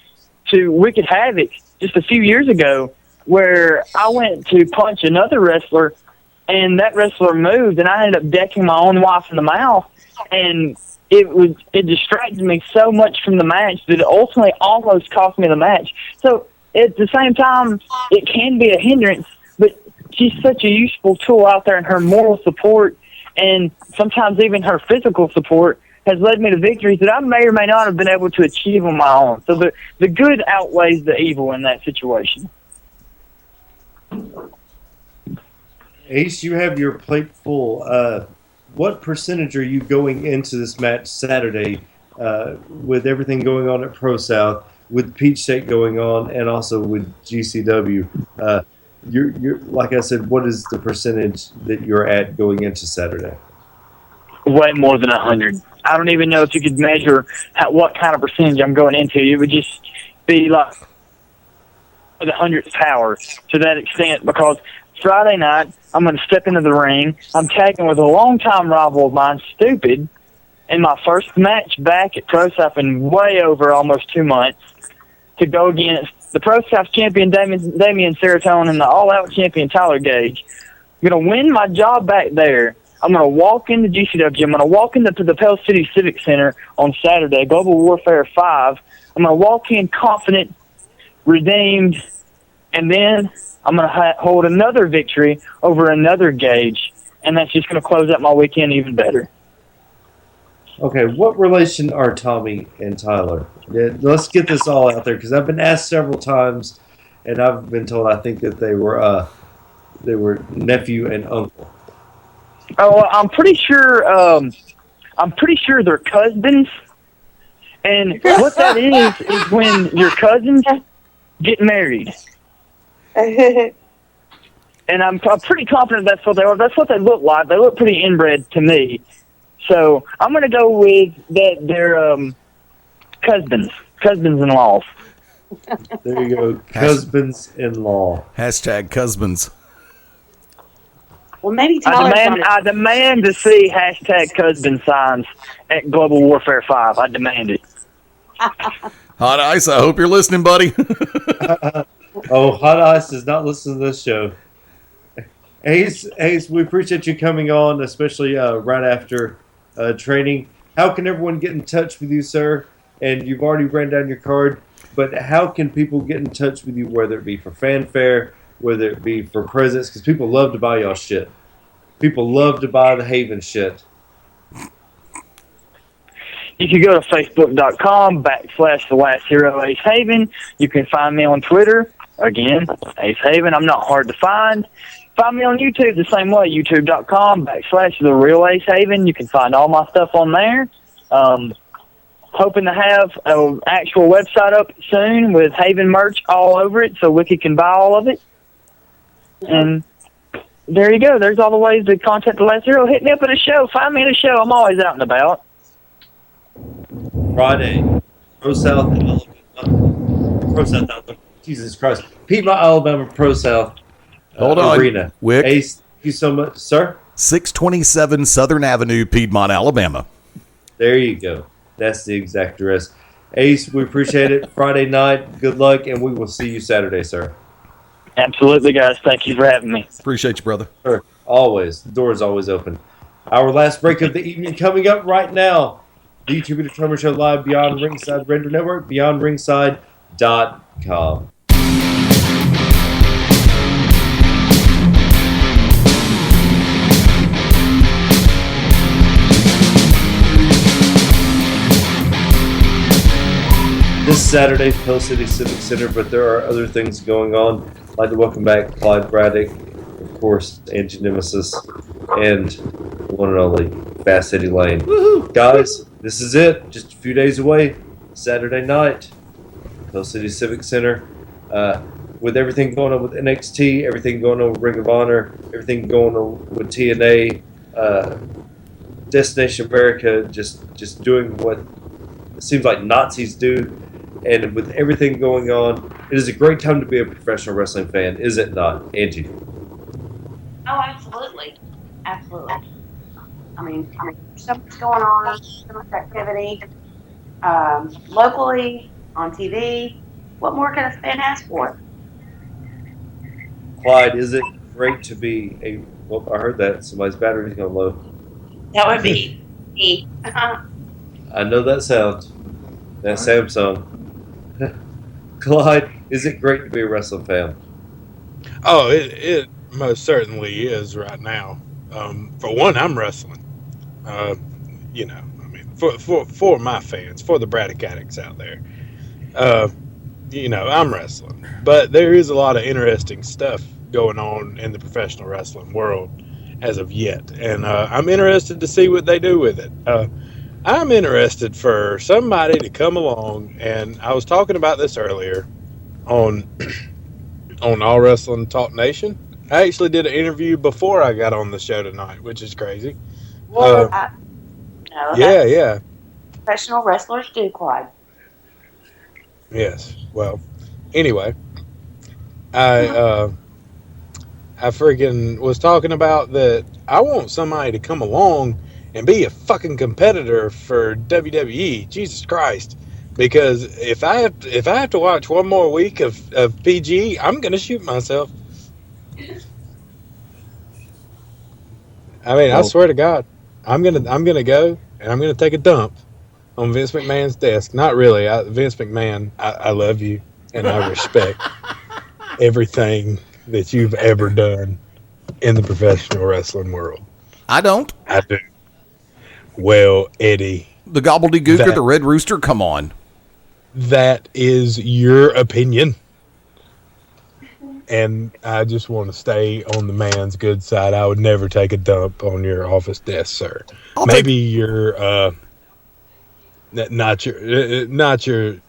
to Wicked Havoc just a few years ago, where I went to punch another wrestler, and that wrestler moved, and I ended up decking my own wife in the mouth, and it distracted me so much from the match that it ultimately almost cost me the match. So at the same time, it can be a hindrance, but she's such a useful tool out there, and her moral support and sometimes even her physical support has led me to victories that I may or may not have been able to achieve on my own. So the good outweighs the evil in that situation. Ace, you have your plate full. What percentage are you going into this match Saturday with everything going on at Pro South, with Peach State going on, and also with GCW? You're like I said, what is the percentage that you're at going into Saturday? Way more than 100. I don't even know if you could measure what kind of percentage I'm going into. It would just be like the 100th power to that extent, because Friday night I'm going to step into the ring. I'm tagging with a longtime rival of mine, Stupid, in my first match back at Pro South in way over almost 2 months, to go against the Pro South champion Damian Serotonin and the All-Out champion Tyler Gage. I'm going to win my job back there. I'm going to walk into GCW. I'm going to walk into the Pell City Civic Center on Saturday, Global Warfare 5. I'm going to walk in confident, redeemed, and then I'm going to hold another victory over another Gage, and that's just going to close out my weekend even better. Okay, what relation are Tommy and Tyler? Yeah, let's get this all out there, because I've been asked several times, and I've been told I think that they were nephew and uncle. Oh, I'm pretty sure they're cousins, and what that is when your cousins get married. And I'm pretty confident that's what they are. That's what they look like. They look pretty inbred to me. So I'm going to go with that they're cousins-in-laws. There you go, cousins-in-law. Hashtag cousins. Well, maybe I demand to see hashtag cousin signs at Global Warfare 5. I demand it. Hot Ice, I hope you're listening, buddy. Oh, Hot Ice does not listen to this show. Ace, we appreciate you coming on, especially right after training. How can everyone get in touch with you, sir? And you've already ran down your card, but how can people get in touch with you, whether it be for fanfare, whether it be for presents? Because people love to buy y'all shit. People love to buy the Haven shit. You can go to facebook.com/The Last Hero Ace Haven. You can find me on Twitter. Again, Ace Haven. I'm not hard to find. Find me on YouTube the same way, youtube.com/The Real Ace Haven. You can find all my stuff on there. Hoping to have an actual website up soon with Haven merch all over it so Wicked can buy all of it. And there you go. There's all the ways to contact The Last Hero. Hit me up at a show. Find me at a show. I'm always out and about. Friday, Pro South, Alabama. Jesus Christ. Piedmont, Alabama, Pro South Hold on. Arena. Wick. Ace, thank you so much, sir. 627 Southern Avenue, Piedmont, Alabama. There you go. That's the exact address. Ace, we appreciate it. Friday night, good luck, and we will see you Saturday, sir. Absolutely, guys. Thank you for having me. Appreciate you, brother. Sure. Always. The door is always open. Our last break of the evening coming up right now. The YouTube Determined Show live Beyond Ringside Radio Network, BeyondRingside.com. This Saturday, Pell City Civic Center, but there are other things going on. I'd like to welcome back Clyde Braddock, of course, Angie Nemesis, and the one and only Fast Eddie Layne. Woohoo! Guys, this is it. Just a few days away. Saturday night, Pell City Civic Center. With everything going on with NXT, everything going on with Ring of Honor, everything going on with TNA, Destination America, just doing what it seems like Nazis do. And with everything going on, it is a great time to be a professional wrestling fan, is it not, Angie? Oh, absolutely. Absolutely. I mean, so much going on, so much activity. Locally, on TV. What more can a fan ask for? Clyde, is it great to be a... Well, I heard that. Somebody's battery's going low. That would be me. I know that sound. That Samsung. Clyde, is it great to be a wrestling fan? Oh, it most certainly is right now. For one, I'm wrestling. You know, I mean, for my fans, for the Braddock addicts out there, you know, I'm wrestling. But there is a lot of interesting stuff going on in the professional wrestling world as of yet, and I'm interested to see what they do with it. I'm interested for somebody to come along, and I was talking about this earlier on All Wrestling Talk Nation. I actually did an interview before I got on the show tonight, which is crazy. No, Yeah. professional wrestlers do, Clyde. Yes. Well, anyway, I freaking was talking about that I want somebody to come along and be a fucking competitor for WWE. Jesus Christ. Because if I have to watch one more week of PG, I'm gonna shoot myself. I mean, I swear to God, I'm gonna go and I'm gonna take a dump on Vince McMahon's desk. Not really, Vince McMahon. I love you and I respect everything that you've ever done in the professional wrestling world. I don't. I do. Well, Eddie, The gobbledygooker, the Red Rooster, come on. that is your opinion. And I just want to stay on the man's good side. I would never take a dump on your office desk, sir. Maybe you're not your.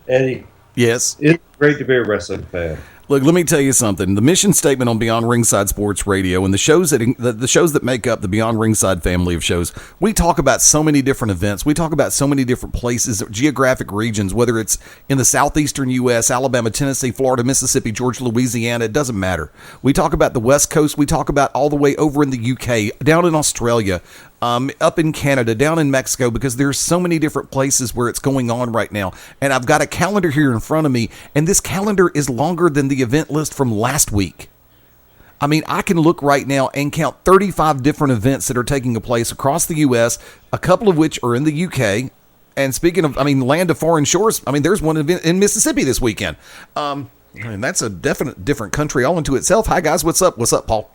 Eddie. Yes. It's great to be a wrestling fan. Look, let me tell you something. The mission statement on Beyond Ringside Sports Radio and the shows that make up the Beyond Ringside family of shows, we talk about so many different events. We talk about so many different places, geographic regions, whether it's in the southeastern U.S., Alabama, Tennessee, Florida, Mississippi, Georgia, Louisiana. It doesn't matter. We talk about the West Coast. We talk about all the way over in the U.K., down in Australia, up in Canada, down in Mexico, because there's so many different places where it's going on right now. And I've got a calendar here in front of me, and this calendar is longer than the event list from last week. I mean, I can look right now and count 35 different events that are taking place across the U.S., a couple of which are in the U.K. And speaking of, land of foreign shores, there's one event in Mississippi this weekend. And that's a definite different country all into itself. Hi, guys. What's up? What's up, Paul?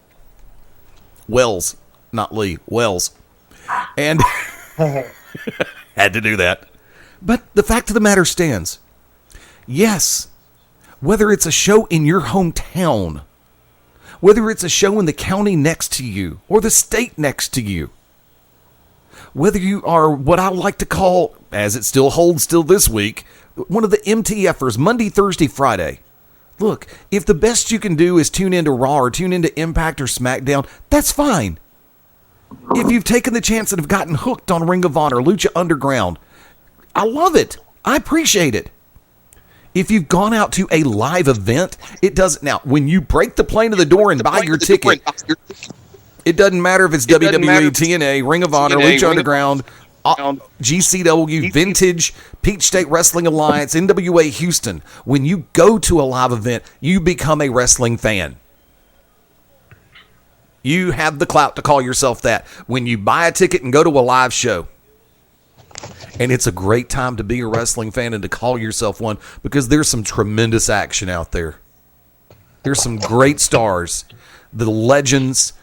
Wells, not Lee. Wells. And had to do that. But the fact of the matter stands. Yes, whether it's a show in your hometown, whether it's a show in the county next to you or the state next to you, whether you are what I like to call, as it still holds still this week, one of the MTFers, Monday, Thursday, Friday. Look, if the best you can do is tune into Raw or tune into Impact or SmackDown, that's fine. If you've taken the chance and have gotten hooked on Ring of Honor, Lucha Underground, I love it. I appreciate it. If you've gone out to a live event, it doesn't. Now, when you break the plane to the door and buy your ticket, it doesn't matter if it's WWE, TNA, Ring of Honor, Lucha Underground, GCW, Vintage, Peach State Wrestling Alliance, NWA Houston. When you go to a live event, you become a wrestling fan. You have the clout to call yourself that when you buy a ticket and go to a live show. And it's a great time to be a wrestling fan and to call yourself one because there's some tremendous action out there. There's some great stars, the legends,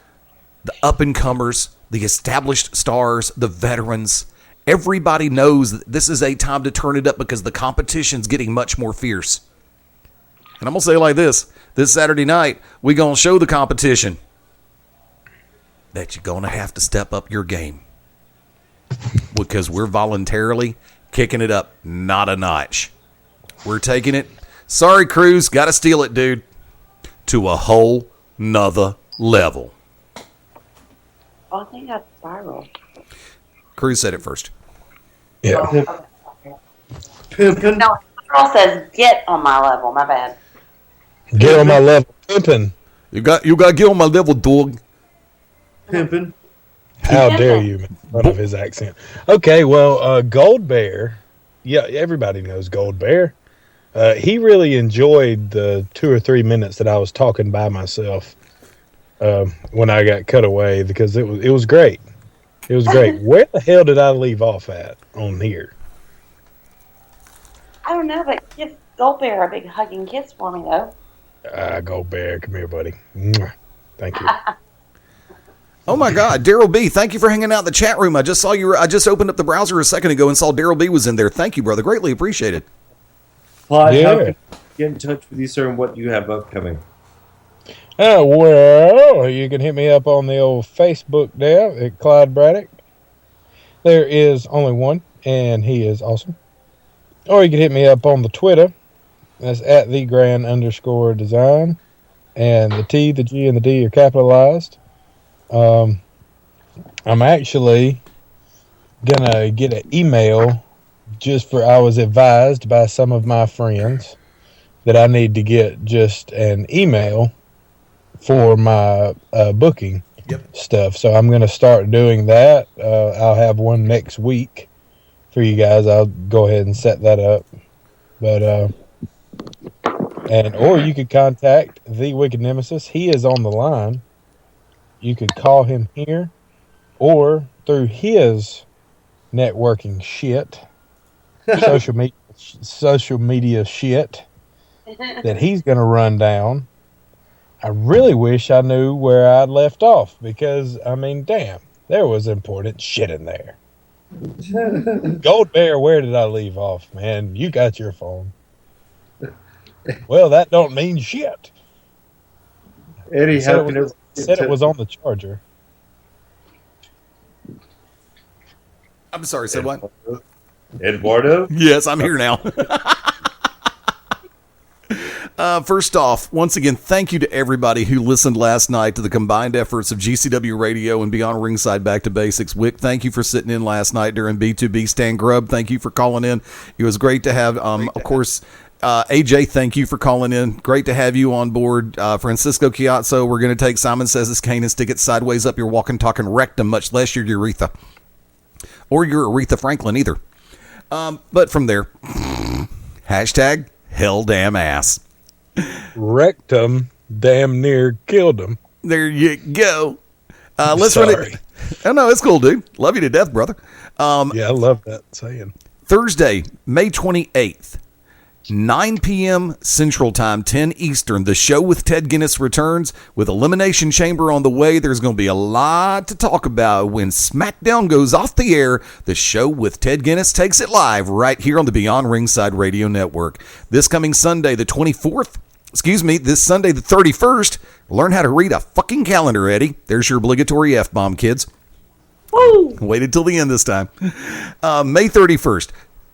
the up-and-comers, the established stars, the veterans. Everybody knows that this is a time to turn it up because the competition's getting much more fierce. And I'm going to say it like this Saturday night, we're going to show the competition that you're going to have to step up your game because we're voluntarily kicking it up, not a notch. We're taking it, sorry, Cruz, got to steal it, dude, to a whole nother level. Oh, I think that's Spiral. Cruz said it first. Yeah. Oh, okay. Pimpin'. No, Spiral says get on my level. My bad. Get on my level, pimping. You got to get on my level, dog. Pimpin'. How dare you make fun of his accent? Okay, well, Gold Bear. Yeah, everybody knows Gold Bear. He really enjoyed the 2 or 3 minutes that I was talking by myself when I got cut away because it was great. It was great. Where the hell did I leave off at on here? I don't know, but give Gold Bear a big hugging kiss for me, though. Gold Bear, come here, buddy. Mwah. Thank you. Oh my God, Daryl B, thank you for hanging out in the chat room. I just saw you. I just opened up the browser a second ago and saw Daryl B was in there. Thank you, brother. Greatly appreciated. Clyde, Yeah. how can we get in touch with you, sir, and what you have upcoming? Well, you can hit me up on the old Facebook there at Clyde Braddock. There is only one, and he is awesome. Or you can hit me up on the Twitter. That's at @thegrand_design. And the T, the G, and the D are capitalized. I'm actually gonna get an email I was advised by some of my friends that I need to get just an email for my booking stuff. So I'm gonna start doing that. I'll have one next week for you guys. I'll go ahead and set that up. But or you could contact the Wicked Nemesis. He is on the line. You could call him here or through his networking shit, social media shit that he's going to run down. I really wish I knew where I'd left off because, I mean, damn, there was important shit in there. Gold Bear, where did I leave off, man? You got your phone. Well, that don't mean shit. Eddie, how can it said it was on the charger. I'm sorry, said what? Eduardo? Yes, I'm here now. First off, once again, thank you to everybody who listened last night to the combined efforts of GCW Radio and Beyond Ringside Back to Basics. Wick, thank you for sitting in last night during B2B. Stan Grubb, thank you for calling in. It was great to have, of course, AJ, thank you for calling in. Great to have you on board. Francisco Chiazzo, we're going to take Simon Says It's Kane and stick it sideways up your walking, talking rectum, much less your urethra. Or your Aretha Franklin, either. But from there, hashtag hell damn ass. Rectum damn near killed him. There you go. Let's run it. Oh, no, it's cool, dude. Love you to death, brother. Yeah, I love that saying. Thursday, May 28th. 9 p.m. Central Time, 10 Eastern. The show with Ted Guinness returns with Elimination Chamber on the way. There's going to be a lot to talk about when SmackDown goes off the air. The show with Ted Guinness takes it live right here on the Beyond Ringside Radio Network. This coming Sunday, the 24th. This Sunday, the 31st. Learn how to read a fucking calendar, Eddie. There's your obligatory F-bomb, kids. Woo! Waited till the end this time. May 31st.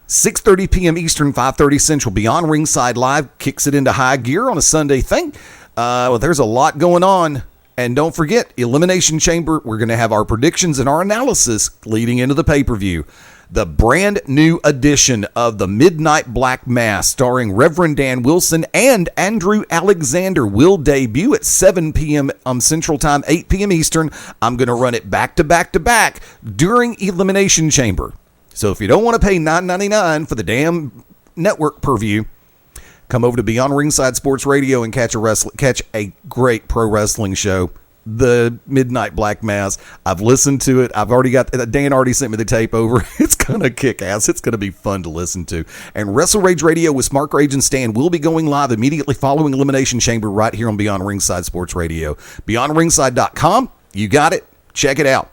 6:30 p.m. Eastern, 5:30 Central. Beyond Ringside Live kicks it into high gear on a Sunday thing. Well, there's a lot going on. And don't forget, Elimination Chamber, we're going to have our predictions and our analysis leading into the pay-per-view. The brand new edition of the Midnight Black Mass starring Reverend Dan Wilson and Andrew Alexander will debut at 7 p.m. Central Time, 8 p.m. Eastern. I'm going to run it back to back to back during Elimination Chamber. So if you don't want to pay $9.99 for the damn network purview, come over to Beyond Ringside Sports Radio and catch a great pro wrestling show, the Midnight Black Mass. I've listened to it. Dan already sent me the tape over. It's gonna kick ass. It's gonna be fun to listen to. And Wrestle Rage Radio with Smarkrage and Stan will be going live immediately following Elimination Chamber right here on Beyond Ringside Sports Radio. BeyondRingside.com. You got it. Check it out.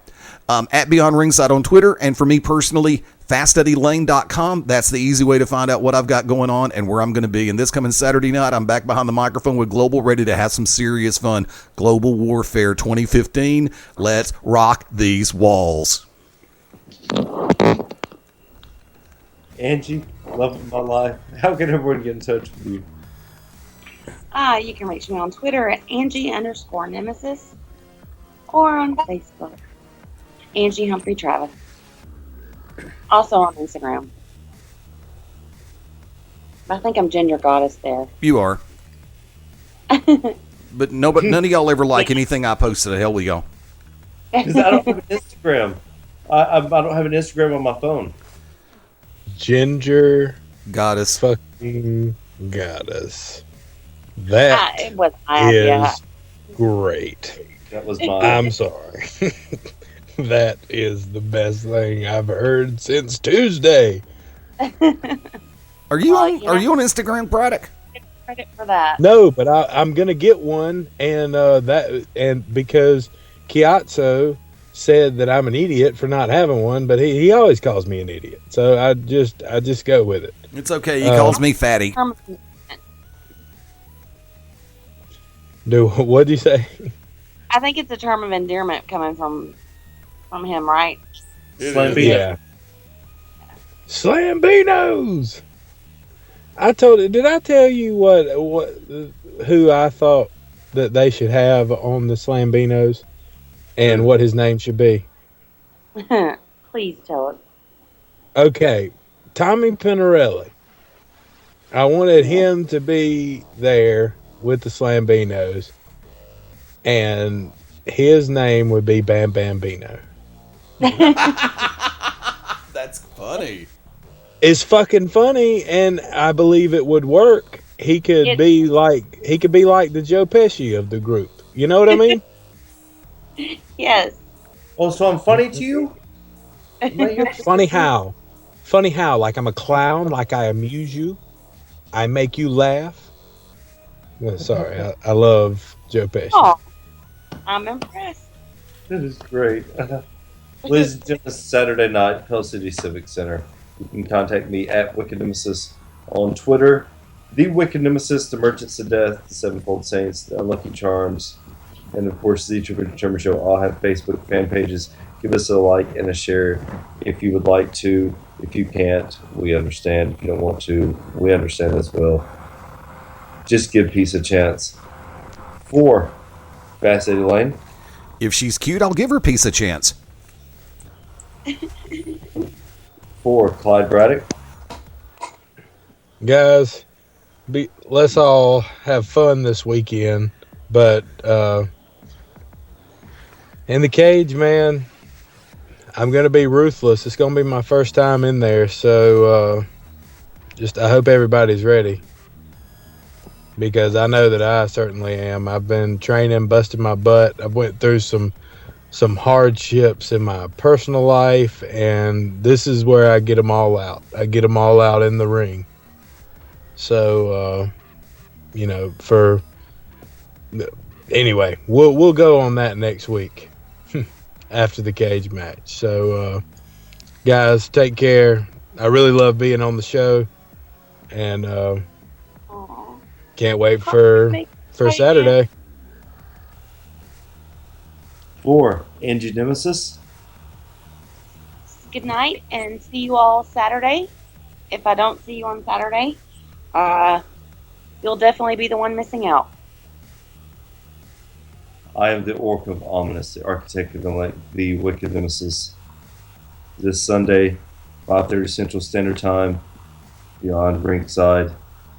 At Beyond Ringside on Twitter, and for me personally, FastEddieLayne.com. That's the easy way to find out what I've got going on and where I'm going to be. And this coming Saturday night, I'm back behind the microphone with Global, ready to have some serious fun. Global Warfare 2015. Let's rock these walls. Angie, love of my life. How can everyone get in touch with you? You can reach me on Twitter at Angie_Nemesis or on Facebook. Angie Humphrey Travis. Also on Instagram. I think I'm Ginger Goddess there. You are. But none of y'all ever like anything I posted. Hell we go. Because I don't have an Instagram. I don't have an Instagram on my phone. Ginger Goddess. fucking Goddess. That It was is great. That was mine. I'm sorry. That is the best thing I've heard since Tuesday. Are you on Instagram, Braddock? Credit for that. No, but I'm gonna get one, and because Chiazzo said that I'm an idiot for not having one, but he always calls me an idiot, so I just go with it. It's okay. He calls me fatty. What'd you say? I think it's a term of endearment coming from him, right? Yeah. Slambinos. Did I tell you who I thought that they should have on the Slambinos and what his name should be? Please tell us. Okay, Tommy Pinarelli. I wanted him to be there with the Slambinos, and his name would be Bam Bambino. That's funny. It's fucking funny, and I believe it would work. He could be like the Joe Pesci of the group. You know what I mean? Yes. Oh, so I'm funny to you? Funny how? Funny how? Like I'm a clown? Like I amuse you? I make you laugh? Sorry, I love Joe Pesci. Oh, I'm impressed. That is great. Ladies and gentlemen, Saturday night, Pell City Civic Center. You can contact me at Wicked Nemesis on Twitter. The Wicked Nemesis, the Merchants of Death, the Sevenfold Saints, the Unlucky Charms, and of course the Trooper Determined Show all have Facebook fan pages. Give us a like and a share if you would like to. If you can't, we understand. If you don't want to, we understand as well. Just give peace a chance. For Fast Eddie Layne. If she's cute, I'll give her peace a chance. For Clyde Braddock. Guys, let's all have fun this weekend. But in the cage, man, I'm going to be ruthless. It's going to be my first time in there. So I hope everybody's ready. Because I know that I certainly am. I've been training, busting my butt. I've went through some hardships in my personal life, and this is where I get them all out. I get them all out in the ring. So, anyway, we'll go on that next week after the cage match. So, guys, take care. I really love being on the show, and can't wait for Saturday. For Angie Nemesis. Good night, and see you all Saturday. If I don't see you on Saturday, you'll definitely be the one missing out. I am the Orc of Ominous, the architect of the Wicked Nemesis. This Sunday, 5:30 Central Standard Time, beyond ringside.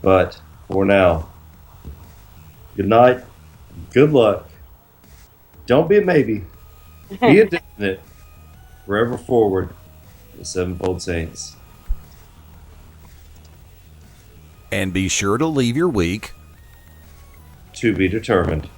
But for now, good night, good luck. Don't be a maybe. Be a definite. Forever forward, the Sevenfold Saints. And be sure to leave your week to be determined.